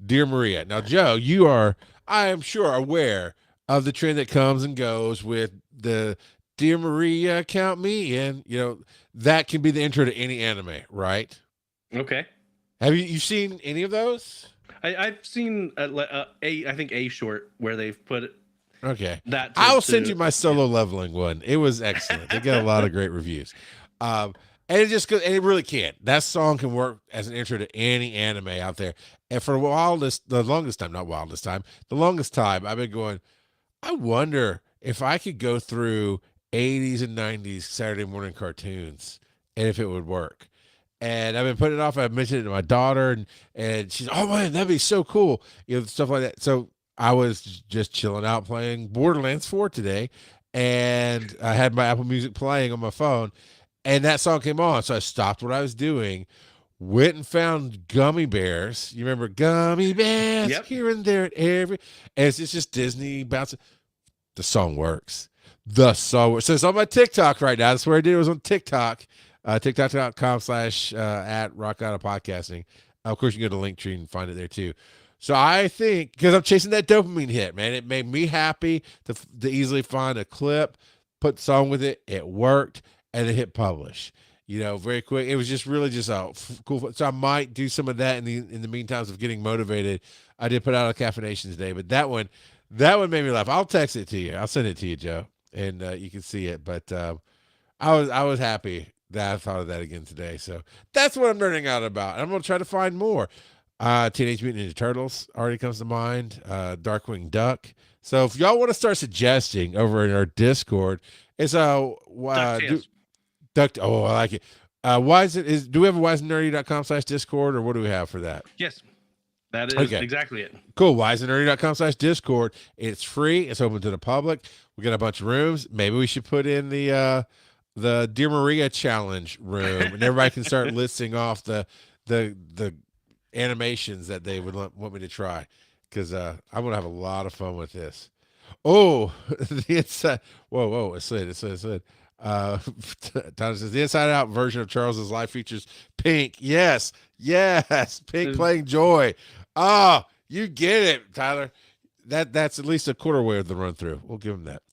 Speaker 1: "Dear Maria." Now, Joe, you are, I am sure, aware of the trend that comes and goes with the "Dear Maria, count me in." That can be the intro to any anime, right?
Speaker 2: Okay.
Speaker 1: Have you seen any of those?
Speaker 2: I've seen I think a short where they've put it.
Speaker 1: Okay. I'll send you my solo leveling one. It was excellent. They got a lot of great reviews. And it really can. That song can work as an intro to any anime out there. And for the longest time, I've been going, I wonder if I could go through 80s and 90s Saturday morning cartoons and if it would work. And I've been putting it off. I mentioned it to my daughter, and she's, oh man, that'd be so cool. Stuff like that. So I was just chilling out playing Borderlands 4 today, and I had my Apple Music playing on my phone, and that song came on. So I stopped what I was doing, went and found Gummy Bears. You remember Gummy Bears?
Speaker 2: Yep.
Speaker 1: Here and there and it's just Disney bouncing. The song works. So it's on my TikTok right now. That's where I did it. It was on TikTok. TikTok.com/@RockAutoPodcasting. Of course, you can go to Linktree and find it there too. So I think, because I'm chasing that dopamine hit, man, it made me happy to easily find a clip, put the song with it. It worked, and then hit publish. Very quick. It was just really just cool. So I might do some of that in the meantime of getting motivated. I did put out a caffeination today, but that one made me laugh. I'll text it to you. I'll send it to you, Joe, and you can see it. But I was happy that I thought of that again today. So that's what I'm learning out about. And I'm going to try to find more. Teenage Mutant Ninja Turtles already comes to mind. Darkwing Duck. So if y'all want to start suggesting over in our Discord, it's Duck. Oh, I like it. Do we have a wiseandnerdy.com/Discord, or what do we have for that?
Speaker 2: Yes. That is exactly it.
Speaker 1: Cool. wiseandnerdy.com/Discord. It's free. It's open to the public. We got a bunch of rooms. Maybe we should put in the Dear Maria challenge room, and everybody can start listing off the animations that they would want me to try, because I'm gonna have a lot of fun with this. Oh, the inside. Whoa! It slid. Tyler says the inside out version of Charles's life features Pink. Yes, Pink playing Joy. Oh, you get it, Tyler. That's at least a quarter way of the run through. We'll give him that.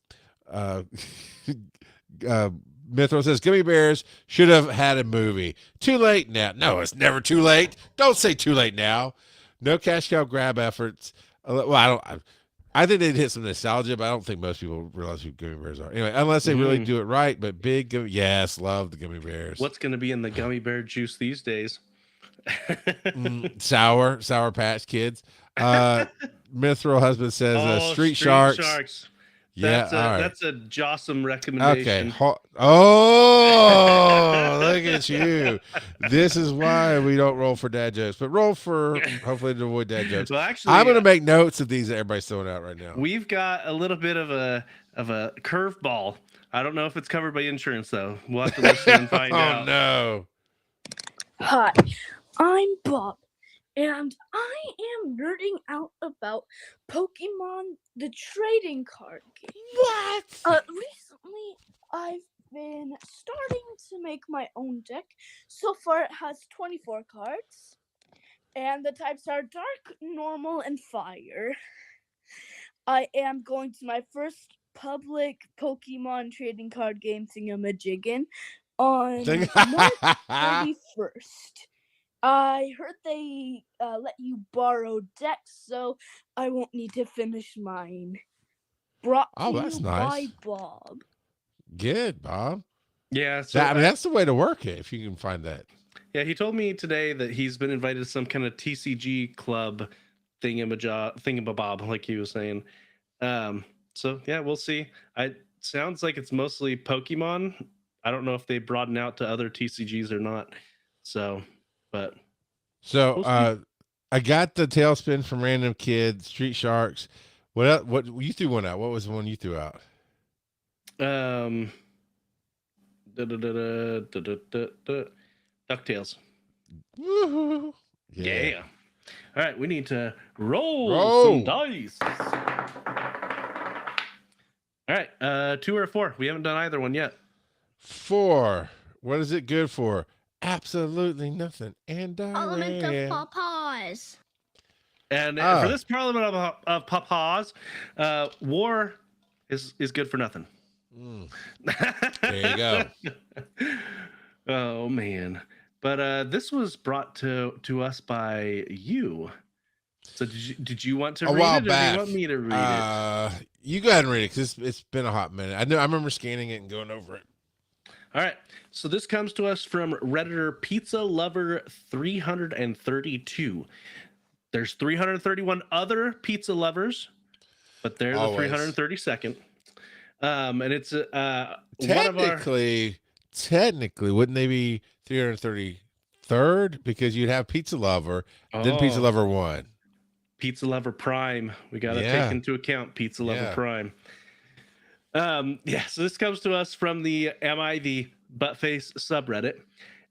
Speaker 1: Mithro says Gummy Bears should have had a movie. Too late now. No, it's never too late. Don't say too late now. No cash cow grab efforts. Well, I think they'd hit some nostalgia, but I don't think most people realize who Gummy Bears are. Anyway, unless they really do it right. But yes, love the Gummy Bears.
Speaker 2: What's going to be in the gummy bear juice these days?
Speaker 1: Sour Patch Kids. Mithril husband says Street Sharks.
Speaker 2: Yeah, that's a Jossum recommendation.
Speaker 1: Okay. Oh, look at you. This is why we don't roll for dad jokes, but roll for hopefully to avoid dad jokes.
Speaker 2: Well, actually,
Speaker 1: I'm going to make notes of these that everybody's throwing out right now.
Speaker 2: We've got a little bit of a curveball. I don't know if it's covered by insurance though. We'll have to listen and find out.
Speaker 1: Oh no.
Speaker 5: Hi, I'm Bob, and I am nerding out about Pokemon, the trading card game.
Speaker 1: What?
Speaker 5: Recently, I've been starting to make my own deck. So far, it has 24 cards, and the types are Dark, Normal, and Fire. I am going to my first public Pokemon trading card game thingamajiggin on March 31st. I heard they let you borrow decks, so I won't need to finish mine. Brought to
Speaker 1: that's
Speaker 5: you
Speaker 1: nice.
Speaker 5: by Bob.
Speaker 1: Good, Bob.
Speaker 2: Yeah, so
Speaker 1: that's the way to work it if you can find that.
Speaker 2: Yeah, he told me today that he's been invited to some kind of TCG club thingamabob, like he was saying. So yeah, we'll see. I sounds like it's mostly Pokemon. I don't know if they broaden out to other TCGs or not. So, but
Speaker 1: so
Speaker 2: we'll
Speaker 1: I got the Tailspin from Random Kid, Street Sharks. What else, what you threw one out? What was the one you threw out?
Speaker 2: DuckTales.
Speaker 1: Woo-hoo.
Speaker 2: Yeah. All right, we need to roll some dice. All right, 2 or 4. We haven't done either one yet.
Speaker 1: 4. What is it good for? Absolutely nothing. And
Speaker 6: Parliament of Papas.
Speaker 2: And for this Parliament of Papas, war is good for nothing.
Speaker 1: There you go.
Speaker 2: Oh man. But this was brought to us by you. So did you want to read it, or do you want me to read it?
Speaker 1: You go ahead and read it, because it's been a hot minute. I remember scanning it and going over it.
Speaker 2: All right. So this comes to us from Redditor Pizza Lover 332. There's 331 other pizza lovers, but they're the 332nd. And it's
Speaker 1: technically, wouldn't they be 333rd? Because you'd have Pizza Lover, then Pizza Lover 1.
Speaker 2: Pizza Lover Prime. We got to take into account Pizza Lover Prime. So this comes to us from the Am I the Buttface subreddit,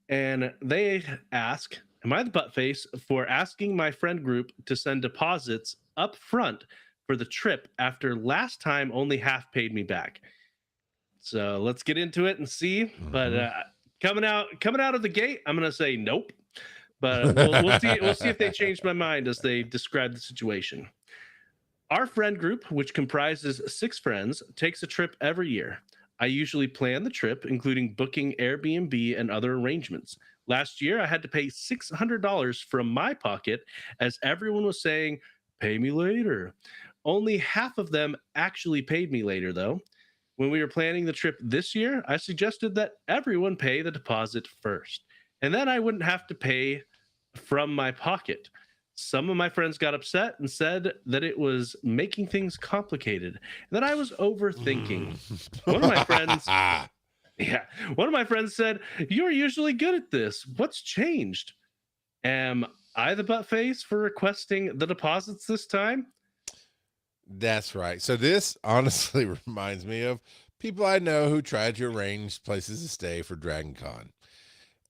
Speaker 2: and they ask, am I the buttface for asking my friend group to send deposits up front for the trip after last time only half paid me back? So let's get into it and see. But coming out of the gate, I'm gonna say nope. But we'll see. We'll see if they change my mind as they describe the situation. Our friend group, which comprises 6 friends, takes a trip every year. I usually plan the trip, including booking Airbnb and other arrangements. Last year, I had to pay $600 from my pocket, as everyone was saying, pay me later. Only half of them actually paid me later, though. When we were planning the trip this year, I suggested that everyone pay the deposit first, and then I wouldn't have to pay from my pocket. Some of my friends got upset and said that it was making things complicated and that I was overthinking. One of my friends said, "You're usually good at this. What's changed? Am I the buttface for requesting the deposits this time?"
Speaker 1: That's right. So this honestly reminds me of people I know who tried to arrange places to stay for Dragon Con.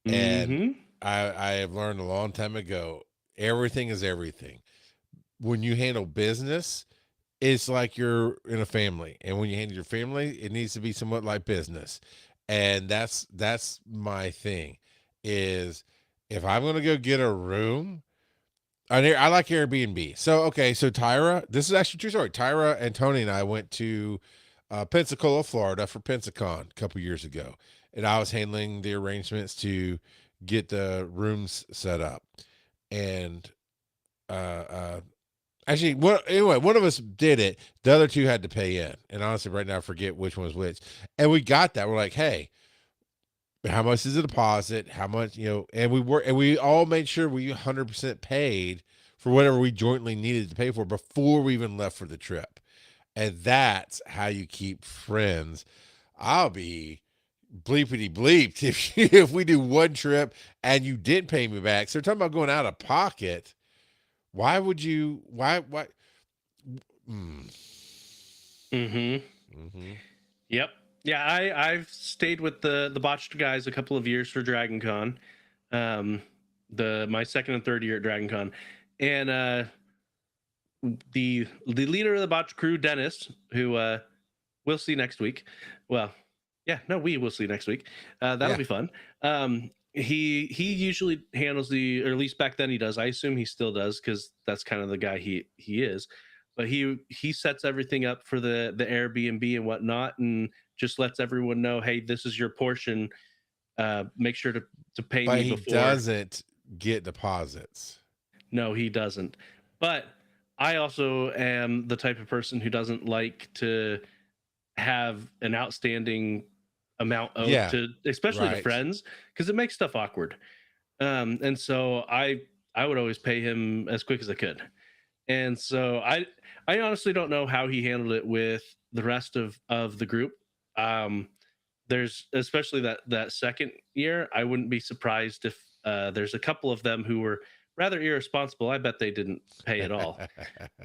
Speaker 1: And I have learned a long time ago, everything is everything. When you handle business, it's like you're in a family. And when you handle your family, it needs to be somewhat like business. And that's my thing, is if I'm going to go get a room, I like Airbnb. So Tyra, this is actually a true story. Tyra and Tony and I went to Pensacola, Florida for Pensacon a couple years ago. And I was handling the arrangements to get the rooms set up. And actually, one of us did it. The other 2 had to pay in. And honestly, right now, I forget which one was which. And we got that. We're like, hey, how much is the deposit? How much, and we all made sure we 100% paid for whatever we jointly needed to pay for before we even left for the trip. And that's how you keep friends. I'll be bleepity bleeped if we do one trip and you didn't pay me back. So we're talking about going out of pocket. Why would you? Why?
Speaker 2: Yep. Yeah, I've stayed with the botched guys a couple of years for Dragon Con, my second and third year at Dragon Con, and the leader of the botched crew, Dennis, who we'll see next week. Well, we will see next week. That'll be fun. He usually handles or at least back then he does. I assume he still does, because that's kind of the guy he is. But he sets everything up for the Airbnb and whatnot, and just lets everyone know, hey, this is your portion. Make sure to pay me before. But he
Speaker 1: doesn't get deposits.
Speaker 2: No, he doesn't. But I also am the type of person who doesn't like to have an outstanding amount owed to, especially to friends, because it makes stuff awkward. And so I would always pay him as quick as I could. And so I honestly don't know how he handled it with the rest of the group. There's especially that second year. I wouldn't be surprised if there's a couple of them who were rather irresponsible. I bet they didn't pay at all.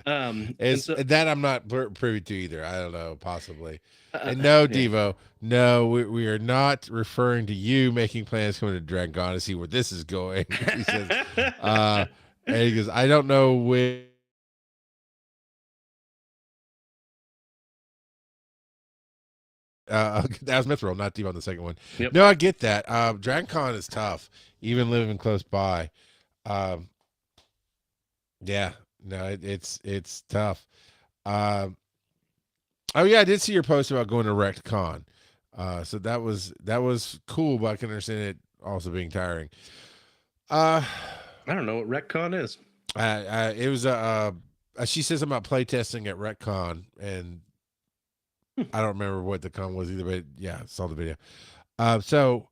Speaker 1: That I'm not privy to either. I don't know, possibly. And no, Devo, no, we are not referring to you making plans coming to Dragon to see where this is going. He says, and he goes, I don't know when. That was Mithril, not Devo on the second one.
Speaker 2: Yep.
Speaker 1: No, I get that. Dragon Con is tough, even living close by. Yeah, no, it's tough. Oh yeah, I did see your post about going to Rect Con. So that was cool, but I can understand it also being tiring.
Speaker 2: I don't know what Rect Con is.
Speaker 1: It was she says about playtesting at Rect Con, and I don't remember what the con was either, but yeah, I saw the video. So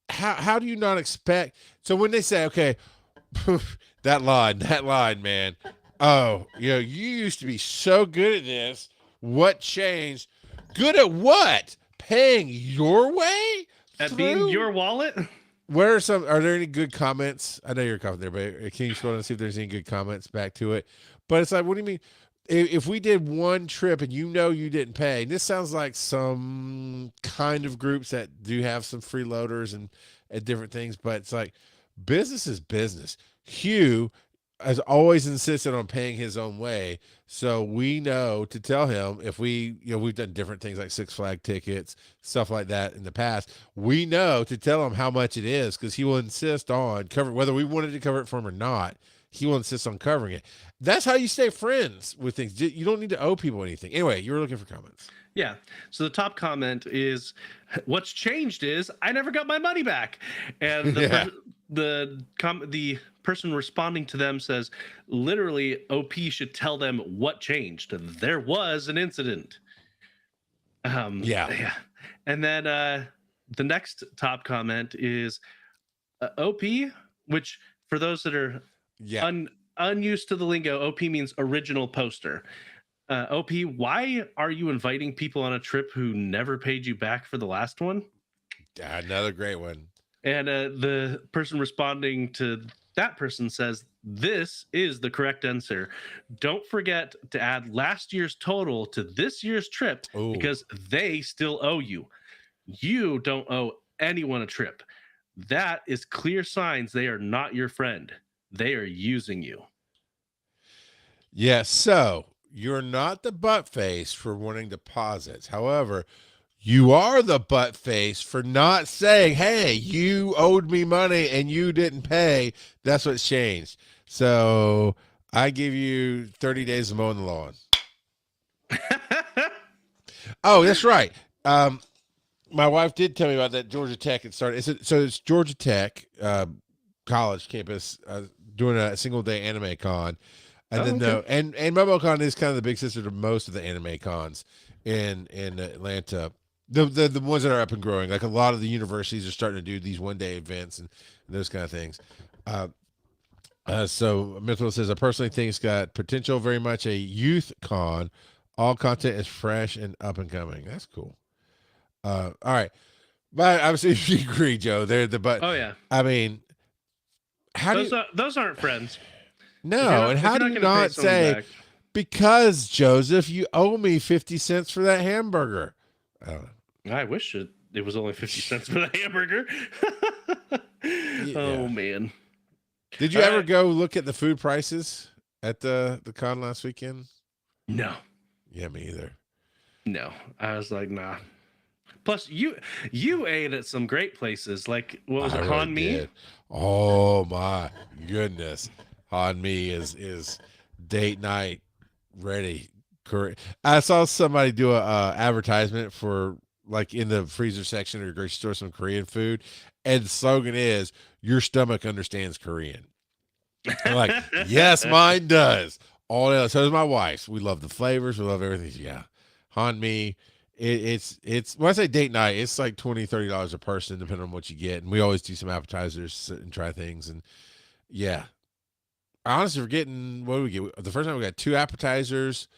Speaker 1: how do you not expect? So when they say, okay, that line, man. Oh, you used to be so good at this. What changed? Good at what? Paying your way?
Speaker 2: At being your wallet?
Speaker 1: Are there any good comments? I know you're commenting there, but can you scroll and see if there's any good comments back to it? But it's like, what do you mean? If we did one trip and you didn't pay, this sounds like some kind of groups that do have some freeloaders and different things, but it's like business is business. Hugh has always insisted on paying his own way, so we know to tell him if we've done different things like Six Flag tickets, stuff like that in the past. We know to tell him how much it is because he will insist on covering, whether we wanted to cover it for him or not. He will insist on covering it. That's how you stay friends with things. You don't need to owe people anything. Anyway, you were looking for comments.
Speaker 2: Yeah. So the top comment is, "What's changed is I never got my money back," and the person responding to them says, "Literally, OP should tell them what changed. There was an incident." Yeah. And then the next top comment is OP, which for those that are unused to the lingo, OP means original poster. OP, why are you inviting people on a trip who never paid you back for the last one?
Speaker 1: Another great one.
Speaker 2: And the person responding to that person says, "This is the correct answer. Don't forget to add last year's total to this year's trip because they still owe you. You don't owe anyone a trip. That is clear signs they are not your friend. They are using you."
Speaker 1: Yes. So you're not the butt face for wanting deposits. However, you are the butt face for not saying, "Hey, you owed me money and you didn't pay." That's what's changed. So I give you 30 days of mowing the lawn. Oh, that's right. My wife did tell me about that Georgia Tech had started. So it's Georgia Tech college campus doing a single day anime con. And then and MomoCon is kind of the big sister to most of the anime cons in Atlanta. The ones that are up and growing, like a lot of the universities are starting to do these one day events and those kind of things. So Mithril says, I personally think it's got potential, very much a youth con. All content is fresh and up and coming. That's cool. All right. But obviously you agree, Joe. Oh
Speaker 2: yeah.
Speaker 1: I mean,
Speaker 2: those aren't friends.
Speaker 1: No, and how do you not say back? Because Joseph, you owe me 50 cents for that hamburger?
Speaker 2: I wish it was only 50 cents for that hamburger. Oh man.
Speaker 1: Did you ever go look at the food prices at the con last weekend?
Speaker 2: No.
Speaker 1: Yeah, me either.
Speaker 2: No. I was like, nah. Plus, you ate at some great places. Like, what was it, Han Mi?
Speaker 1: Oh my goodness. Han Mi is date night ready. I saw somebody do a advertisement for like in the freezer section or grocery store some Korean food, and the slogan is "Your stomach understands Korean." I'm like, yes, mine does. All else, so does my wife's. We love the flavors. We love everything. Yeah, Han Mi. It's when I say date night, it's like $20-$30 a person, depending on what you get. And we always do some appetizers and try things. And yeah. Honestly, we're getting, what do we get? The first time we got 2 appetizers,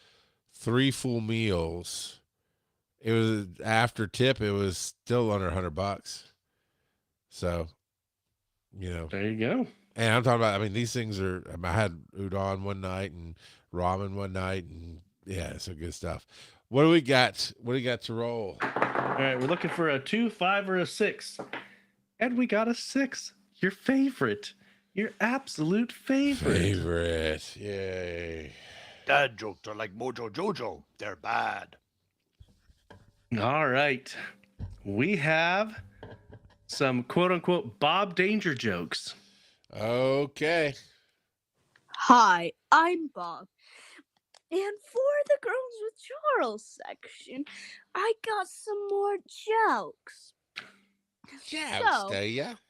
Speaker 1: 3 full meals. It was after tip. It was still under $100. So,
Speaker 2: there you go.
Speaker 1: And I'm talking about. I mean, these things are. I had udon one night and ramen one night, and yeah, some good stuff. What do we got? What do we got to roll?
Speaker 2: All right, we're looking for a 2, 5, or a 6, and we got a 6. Your favorite, your absolute favorite.
Speaker 1: Yay!
Speaker 7: Dad jokes are like Mojo Jojo. They're bad.
Speaker 2: All right, we have some quote unquote Bob Danger jokes.
Speaker 1: Okay.
Speaker 5: Hi, I'm Bob. And for the Girls with Charles section, I got some more jokes. So,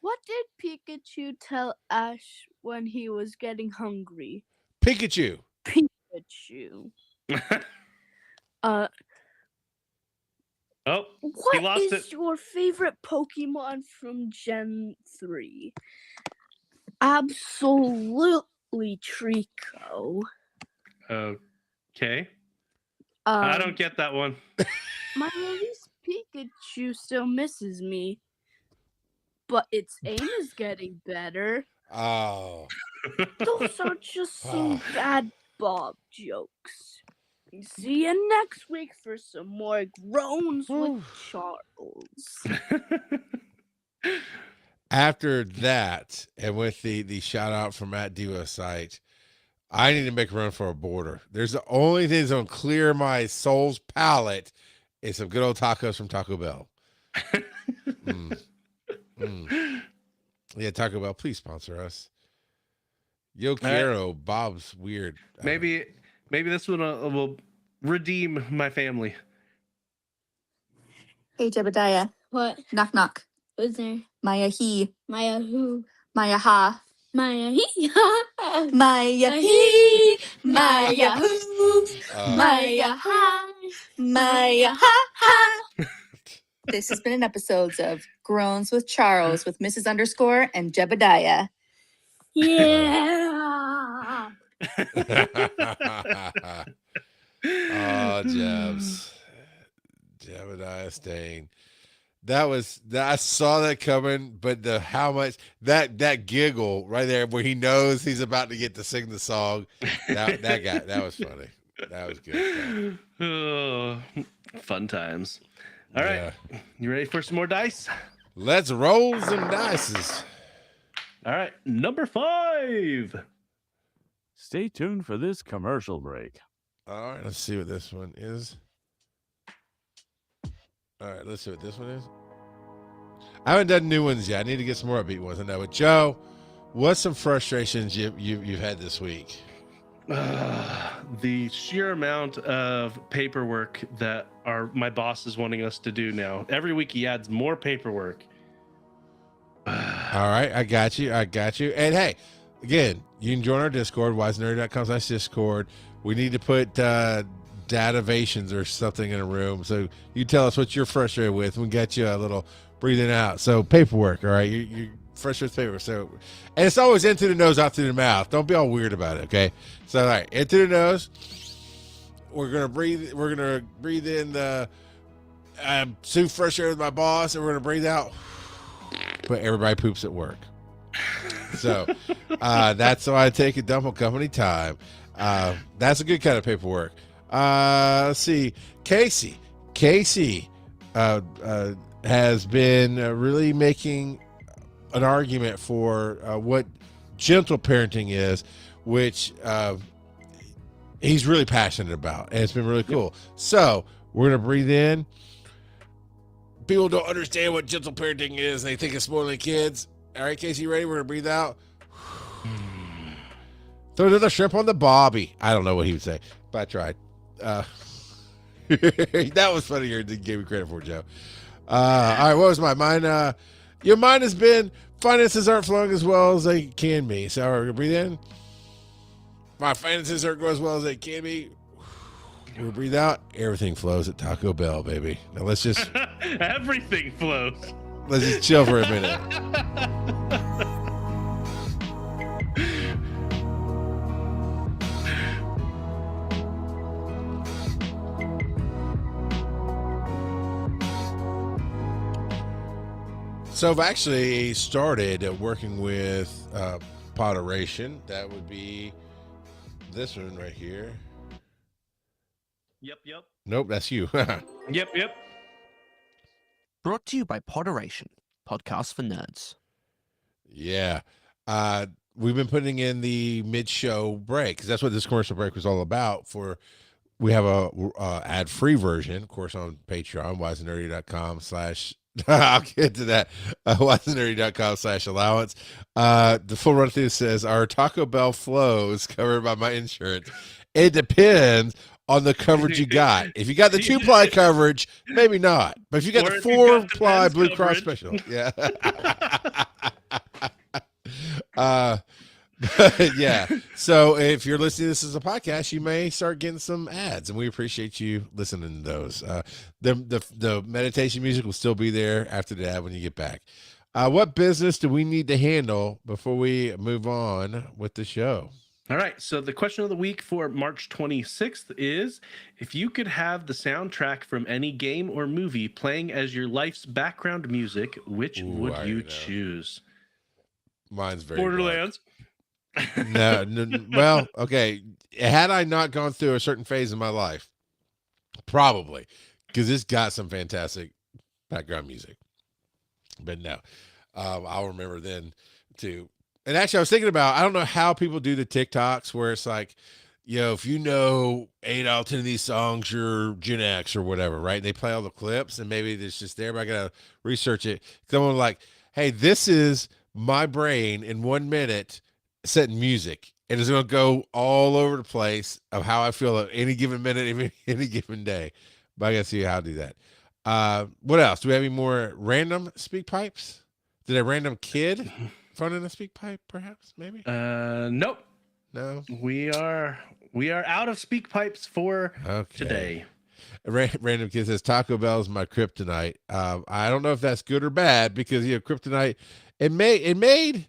Speaker 5: what did Pikachu tell Ash when he was getting hungry?
Speaker 1: Pikachu.
Speaker 5: Pikachu.
Speaker 2: Oh, he
Speaker 5: What
Speaker 2: lost
Speaker 5: is
Speaker 2: it.
Speaker 5: your favorite Pokemon from Gen 3? Absolutely Trico.
Speaker 2: Okay. I don't get that one.
Speaker 5: My release Pikachu still misses me, but its aim is getting better.
Speaker 1: Oh.
Speaker 5: Those are just some bad Bob jokes. See you next week for some more Groans with Charles.
Speaker 1: After that, and with the shout out from Matt Diva's site, I need to make a run for a border. There's the only thing that's going to clear my soul's palate is some good old tacos from Taco Bell. Yeah, Taco Bell, please sponsor us. Yo quiero, Bob's weird.
Speaker 2: Maybe this one will redeem my family.
Speaker 8: Hey, Jebediah.
Speaker 6: What?
Speaker 8: Knock, knock.
Speaker 6: Who's there?
Speaker 8: Maya he.
Speaker 6: Maya who?
Speaker 8: Maya ha.
Speaker 6: Maya he.
Speaker 8: Maya he. Maya who. Maya
Speaker 6: ha.
Speaker 8: Maya ha ha. This has been an episode of Groans with Charles with Mrs. Underscore and Jebediah.
Speaker 6: Yeah.
Speaker 1: Oh, Jebs. Jebediah Stain. I saw that coming, but how much that giggle right there where he knows he's about to get to sing the song, that was funny. That was good.
Speaker 2: Oh, fun times. All right. You ready for some more dice?
Speaker 1: Let's roll some dices.
Speaker 2: All right. Number 5.
Speaker 9: Stay tuned for this commercial break.
Speaker 1: All right. Let's see what this one is. All right. Let's see what this one is. I haven't done new ones yet. I need to get some more upbeat ones. I know. But Joe, what's some frustrations you've had this week?
Speaker 2: The sheer amount of paperwork that my boss is wanting us to do now. Every week he adds more paperwork.
Speaker 1: All right, I got you. And hey, again, you can join our Discord, wisenerd.com/Discord. We need to put datavations or something in a room. So you tell us what you're frustrated with. We get you a little breathing out. So paperwork, all right? You're frustrated with paperwork. So, and it's always in through the nose, out through the mouth. Don't be all weird about it, okay? So, all right, in through the nose. We're gonna breathe in the I'm too frustrated with my boss, and we're gonna breathe out. But everybody poops at work. So that's why I take a dump on company time. That's a good kind of paperwork. Let's see. Casey has been really making an argument for what gentle parenting is, which he's really passionate about, and it's been really cool. Yep. So we're going to breathe in. People don't understand what gentle parenting is. They think it's spoiling kids. All right, Casey, you ready? We're going to breathe out. Throw another shrimp on the bobby. I don't know what he would say, but I tried. That was funnier than you gave me credit for, Joe. All right, what was mine? Your mind has been finances aren't flowing as well as they can be. So we're going to breathe in. My finances aren't going as well as they can be. We breathe out. Everything flows at Taco Bell, baby. Now let's just
Speaker 2: everything flows.
Speaker 1: Let's just chill for a minute. So I've actually started working with Poderation. That would be this one right here.
Speaker 2: Yep.
Speaker 1: Nope, that's you.
Speaker 2: Yep.
Speaker 3: Brought to you by Poderation, podcast for nerds.
Speaker 1: Yeah. We've been putting in the mid-show break because that's what this commercial break was all about. We have a ad-free version, of course, on Patreon, wiseandnerdy.com/ I'll get to that. wiseandnerdy.com/allowance. The full run through says our Taco Bell flow is covered by my insurance. It depends on the coverage you got. If you got the 2-ply coverage, maybe not. But if you got the 4-ply Blue Cross special, yeah. Yeah. So if you're listening to this as a podcast, you may start getting some ads, and we appreciate you listening to those. The meditation music will still be there after the ad when you get back. What business do we need to handle before we move on with the show?
Speaker 2: All right. So the question of the week for March 26th is, if you could have the soundtrack from any game or movie playing as your life's background music, which would you choose?
Speaker 1: Mine's very
Speaker 2: Borderlands.
Speaker 1: No, well, okay. Had I not gone through a certain phase in my life, probably, because it's got some fantastic background music. But no, I'll remember then too. And actually, I was thinking about, I don't know how people do the TikToks where it's like, if you know 8 out of 10 of these songs, you're Gen X or whatever, right? And they play all the clips, and maybe it's just there, but I gotta research it. Someone like, hey, this is my brain in 1 minute setting music, and it's going to go all over the place of how I feel at any given minute, any given day. But I got to see how to do that. What else? Do we have any more random speak pipes? Did a random kid phone in a speak pipe, perhaps? Maybe?
Speaker 2: Nope.
Speaker 1: No.
Speaker 2: We are out of speak pipes for today.
Speaker 1: Random kid says Taco Bell is my kryptonite. I don't know if that's good or bad because kryptonite. It made.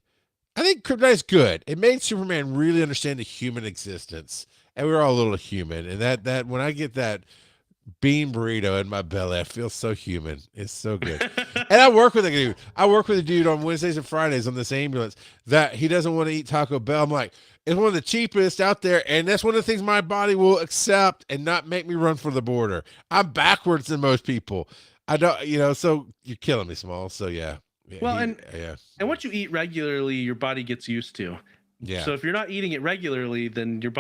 Speaker 1: I think kryptonite's good. It made Superman really understand the human existence, and we're all a little human. And that when I get that bean burrito in my belly, I feel so human. It's so good. And I work with a dude. On Wednesdays and Fridays on this ambulance that he doesn't want to eat Taco Bell. I'm like, it's one of the cheapest out there, and that's one of the things my body will accept and not make me run for the border. I'm backwards than most people. I don't, so you're killing me, Small. So yeah.
Speaker 2: Well, and what you eat regularly, your body gets used to.
Speaker 1: Yeah.
Speaker 2: So if you're not eating it regularly, then your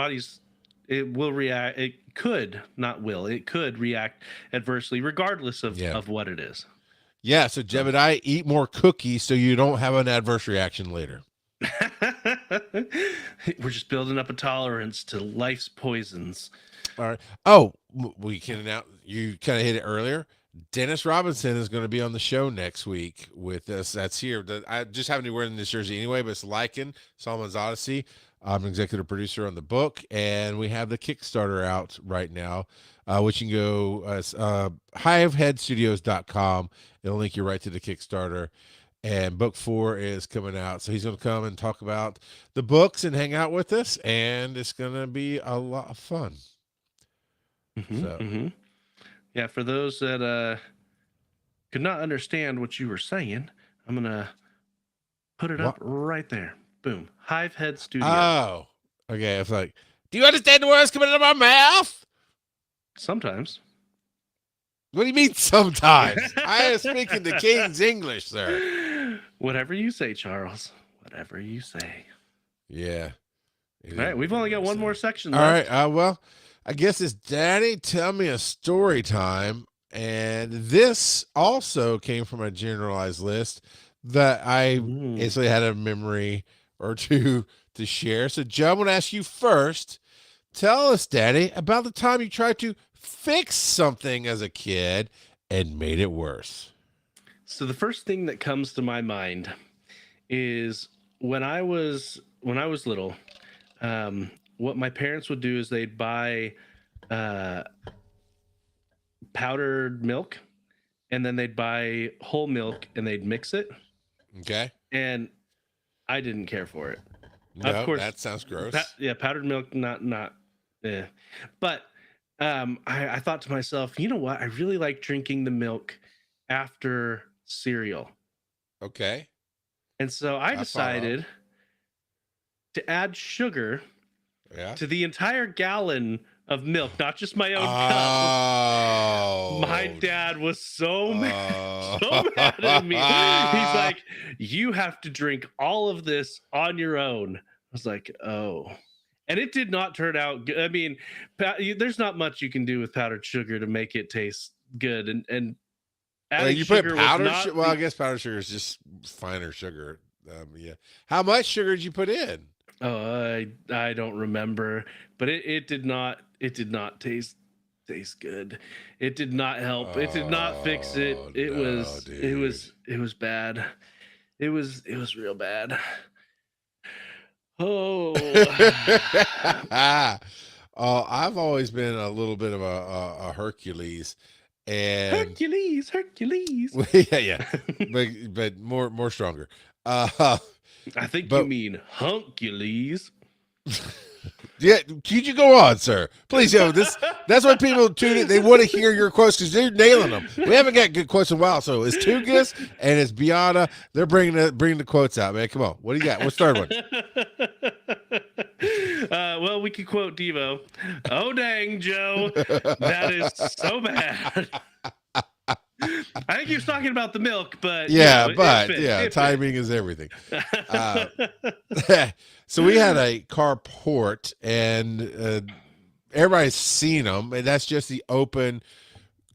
Speaker 2: it will react. It could react adversely, regardless of what it is.
Speaker 1: Yeah. So Jebediah, eat more cookies so you don't have an adverse reaction later.
Speaker 2: We're just building up a tolerance to life's poisons.
Speaker 1: All right. Oh, we can announce. You kind of hit it earlier. Dennis Robinson is going to be on the show next week with us. That's here. I just happen to be wearing this jersey anyway, but it's Lycan, Solomon's Odyssey. I'm an executive producer on the book, and we have the Kickstarter out right now, which you can go hiveheadstudios.com. It'll link you right to the Kickstarter. And book 4 is coming out. So he's going to come and talk about the books and hang out with us, and it's going to be a lot of fun.
Speaker 2: Yeah, for those that could not understand what you were saying, I'm going to put it up right there. Boom. Hivehead Studios.
Speaker 1: Oh, okay. I was like, do you understand the words coming out of my mouth?
Speaker 2: Sometimes.
Speaker 1: What do you mean sometimes? I am speaking the King's English, sir.
Speaker 2: Whatever you say, Charles. Whatever you say.
Speaker 1: Yeah.
Speaker 2: All right. We've only got one more section
Speaker 1: left. All right. Well, I guess it's Daddy Tell Me a Story Time. And this also came from a generalized list that I instantly had a memory or two to share. So, Joe, I'm going to ask you first. Tell us, Daddy, about the time you tried to fix something as a kid and made it worse.
Speaker 2: So the first thing that comes to my mind is when I was little, what my parents would do is they'd buy powdered milk, and then they'd buy whole milk and they'd mix it.
Speaker 1: Okay.
Speaker 2: And I didn't care for it.
Speaker 1: No, of course, that sounds gross.
Speaker 2: Powdered milk, not. But I thought to myself, you know what? I really like drinking the milk after cereal.
Speaker 1: Okay.
Speaker 2: And so I decided to add sugar to the entire gallon of milk, not just my own cup. My dad was so mad at me. He's like, you have to drink all of this on your own. I was like, oh. And it did not turn out good. I mean, there's not much you can do with powdered sugar to make it taste good. And adding
Speaker 1: you
Speaker 2: sugar
Speaker 1: put powdered
Speaker 2: was not
Speaker 1: sugar. Well, I guess powdered sugar is just finer sugar. Yeah. How much sugar did you put in?
Speaker 2: Oh, I don't remember, but it did not taste good. It did not help. It did not fix it. It was bad. It was real bad. Oh.
Speaker 1: I've always been a little bit of a Hercules, and
Speaker 2: Hercules.
Speaker 1: yeah, but more stronger.
Speaker 2: I think you mean Huncules.
Speaker 1: Yeah, could you go on, sir? Please, that's why people tune in. They want to hear your quotes because they're nailing them. We haven't got good quotes in a while, so it's Tugas and it's Biana. They're bringing the quotes out, man. Come on, what do you got? What's the third one?
Speaker 2: Well, we could quote Devo. Oh dang, Joe, that is so bad. I think he was talking about the milk, but
Speaker 1: timing is everything. So we had a carport, and everybody's seen them, and that's just the open,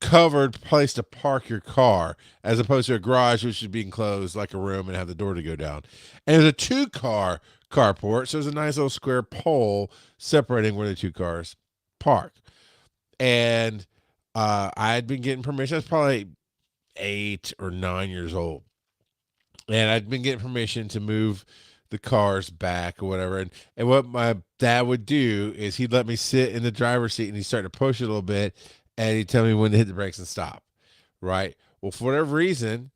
Speaker 1: covered place to park your car, as opposed to a garage, which is being closed like a room and have the door to go down. And it was a 2-car carport, so it was a nice little square pole separating where the 2 cars park. And I had been getting permission. I was probably 8 or 9 years old, and I'd been getting permission to move the cars back or whatever. And what my dad would do is he'd let me sit in the driver's seat, and he'd start to push it a little bit, and he'd tell me when to hit the brakes and stop. Right. Well, for whatever reason,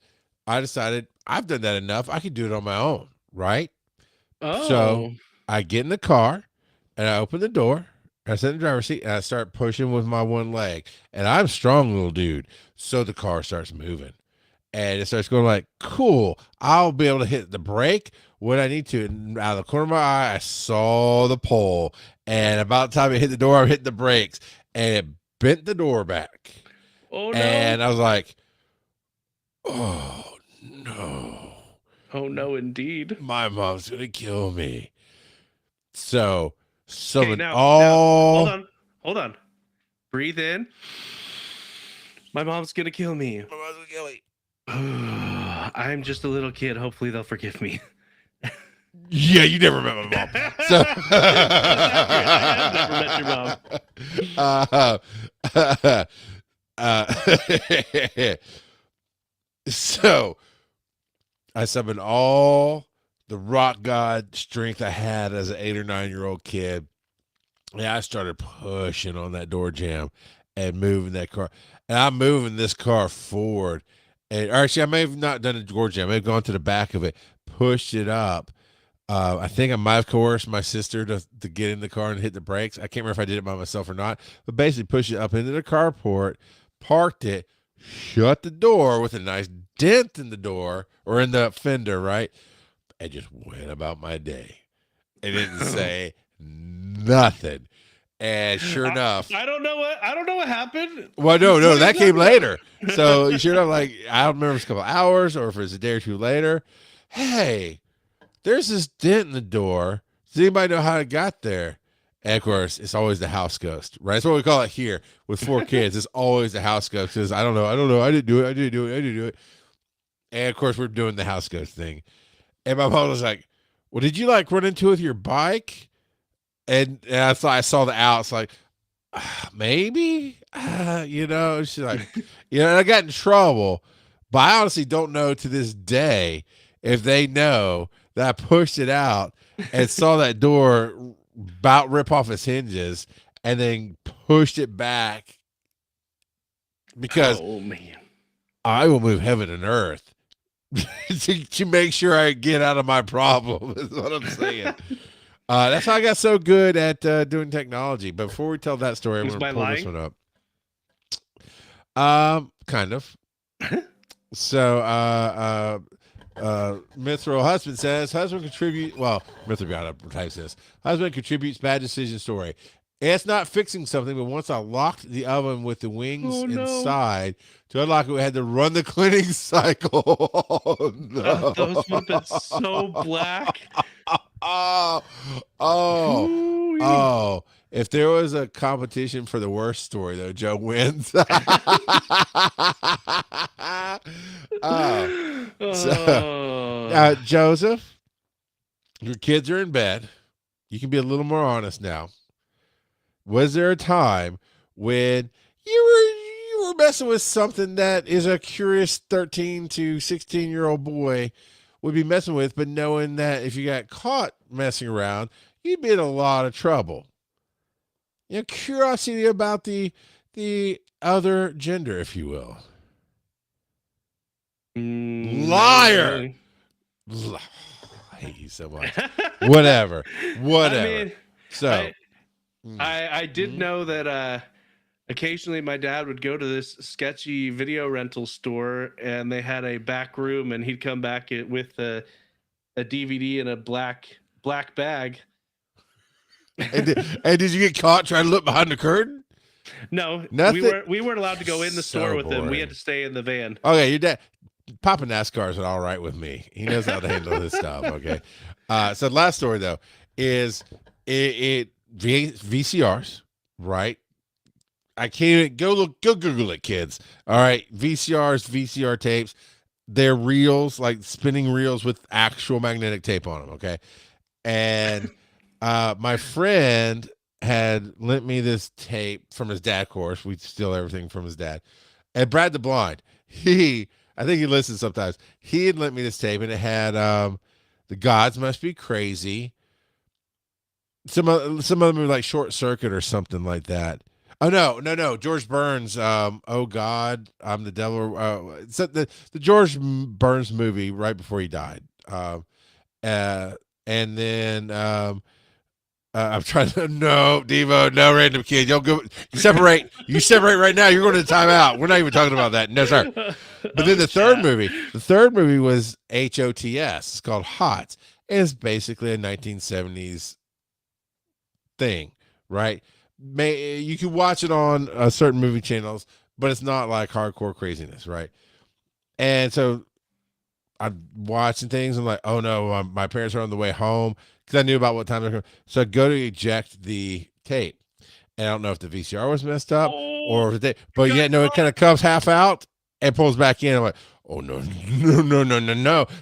Speaker 1: I decided I've done that enough. I could do it on my own. Right.
Speaker 2: Oh.
Speaker 1: So I get in the car, and I open the door. I sit in the driver's seat, and I start pushing with my one leg. And I'm a strong little dude. So the car starts moving. And it starts going like, cool, I'll be able to hit the brake when I need to. And out of the corner of my eye, I saw the pole. And about the time it hit the door, I hit the brakes. And it bent the door back.
Speaker 2: Oh, no.
Speaker 1: And I was like, oh, no.
Speaker 2: Oh, no, indeed.
Speaker 1: My mom's going to kill me. So...
Speaker 2: Hold on. Breathe in. My mom's gonna kill me.
Speaker 1: My mom's gonna kill me.
Speaker 2: I'm just a little kid. Hopefully they'll forgive me.
Speaker 1: Yeah, you never met my mom. So
Speaker 2: I've never met your mom.
Speaker 1: So I summoned all the rock god strength I had as an 8 or 9 year old kid. And I started pushing on that door jamb and moving that car. And I'm moving this car forward. And actually, I may have not done a door jamb. I may have gone to the back of it, pushed it up. I think I might have coerced my sister to get in the car and hit the brakes. I can't remember if I did it by myself or not. But basically pushed it up into the carport, parked it, shut the door with a nice dent in the door or in the fender, right? I just went about my day. It didn't say nothing. And sure enough,
Speaker 2: I don't know what happened.
Speaker 1: Well, no, that came later. So sure enough, like I don't remember if it's a couple hours or if it's a day or two later. Hey, there's this dent in the door. Does anybody know how it got there? And of course, it's always the house ghost, right? That's what we call it here with 4 kids. It's always the house ghost because I don't know. I didn't do it. And of course, we're doing the house ghost thing. And my mom was like, well, did you like run into it with your bike? And I saw the outs like, maybe, she's like, and I got in trouble, but I honestly don't know to this day if they know that I pushed it out and saw that door about rip off its hinges and then pushed it back because I will move heaven and earth to make sure I get out of my problem is what I'm saying. That's how I got so good at doing technology. But before we tell that story, I'm going to pull this one up. Kind of. So Mithril husband says husband Mithril types this. Husband contributes bad decision story. It's not fixing something, but once I locked the oven with the wings inside, to unlock it, we had to run the cleaning cycle. Oh, no.
Speaker 2: Those would have been so black.
Speaker 1: Oh. If there was a competition for the worst story, though, Joe wins. Joseph, your kids are in bed. You can be a little more honest now. Was there a time when you were messing with something that is a curious 13 to 16-year-old boy would be messing with, but knowing that if you got caught messing around, you'd be in a lot of trouble? You know, curiosity about the other gender, if you will. Liar. I hate you so much. Whatever.
Speaker 2: I mean,
Speaker 1: so
Speaker 2: I did know that occasionally my dad would go to this sketchy video rental store, and they had a back room, and he'd come back with a DVD in a black bag.
Speaker 1: And did you get caught trying to look behind the curtain?
Speaker 2: No,
Speaker 1: nothing.
Speaker 2: We weren't allowed to go in the store with him. We had to stay in the van.
Speaker 1: Okay, your dad, Papa NASCAR is all right with me. He knows how to handle this stuff. Okay, so the last story though is it VCRs, right? I can't go Google it, kids. All right, VCRs, VCR tapes. They're reels, like spinning reels with actual magnetic tape on them. Okay, and my friend had lent me this tape from his dad. Of course, we steal everything from his dad. And Brad the Blind, I think he listens sometimes. He had lent me this tape, and it had The Gods Must Be Crazy. Some of them were like Short Circuit or something like that. Oh no! George Burns. Oh God, I'm the devil. It's the George Burns movie right before he died. And then I'm trying to Devo, no random kid. You'll go. You separate right now. You're going to timeout. We're not even talking about that. No sir. But then the third movie was HOTS. It's called HOTS. It's basically a 1970s thing, right? You can watch it on certain movie channels, but it's not like hardcore craziness, right? And so I'm watching things. I'm like, oh no, my parents are on the way home because I knew about what time they're going. So I go to eject the tape, and I don't know if the VCR was messed up or if it kind of comes half out and pulls back in. I'm like, oh no,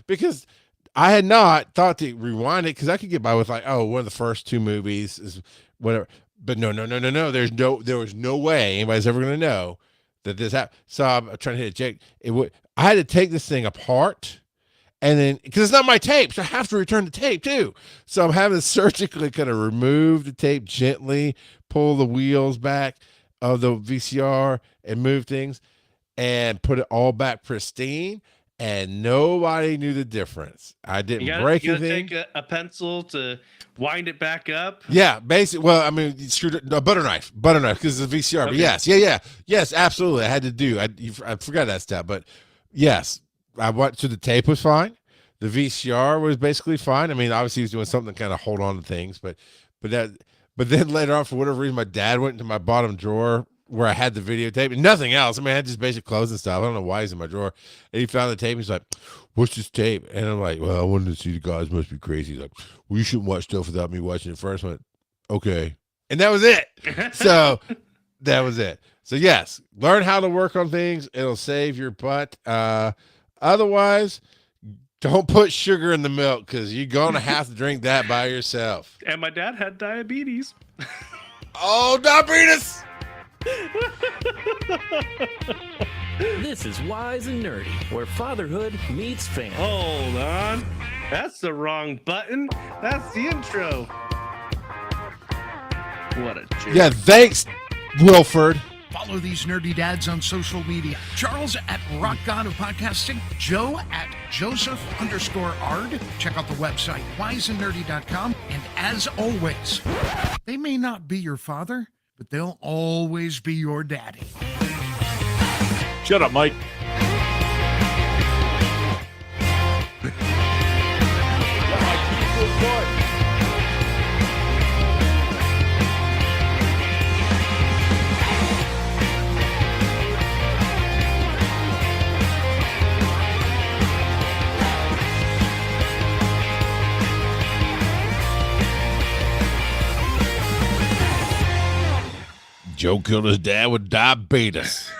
Speaker 1: because I had not thought to rewind it because I could get by with like, oh, one of the first two movies is whatever. But no. There was no way anybody's ever going to know that this happened. So I'm trying to hit eject. I had to take this thing apart, and then because it's not my tape, so I have to return the tape too. So I'm having to surgically kind of remove the tape gently, pull the wheels back of the VCR, and move things, and put it all back pristine. And nobody knew the difference. I didn't break anything.
Speaker 2: Take a pencil to wind it back up.
Speaker 1: Yeah, basically. Well, I mean, a butter knife, because it's a VCR. Okay. But yes, absolutely. I had to do. I forgot that step, but yes, I went to the tape was fine. The VCR was basically fine. I mean, obviously he was doing something to kind of hold on to things, but then later on, for whatever reason, my dad went into my bottom drawer where I had the videotape and nothing else. I mean, I had just basic clothes and stuff. I don't know why he's in my drawer. And he found the tape. He's like, what's this tape? And I'm like, well, I wanted to see The Gods Must Be Crazy. He's like, well, you shouldn't watch stuff without me watching it first. I went, okay. And that was it. So that was it. So yes, learn how to work on things. It'll save your butt. Otherwise, don't put sugar in the milk because you're going to have to drink that by yourself.
Speaker 2: And my dad had diabetes.
Speaker 1: Oh, diabetes!
Speaker 10: This is Wise and Nerdy, where fatherhood meets fandom.
Speaker 2: Hold on. That's the wrong button. That's the intro. What a jerk.
Speaker 1: Yeah, thanks, Wilford.
Speaker 11: Follow these nerdy dads on social media. Charles at Rock God of Podcasting. Joe at Joseph_Ard. Check out the website, wiseandnerdy.com. And as always, they may not be your father, but they'll always be your daddy.
Speaker 9: Shut up, Mike.
Speaker 1: Joe killed his dad with diabetes.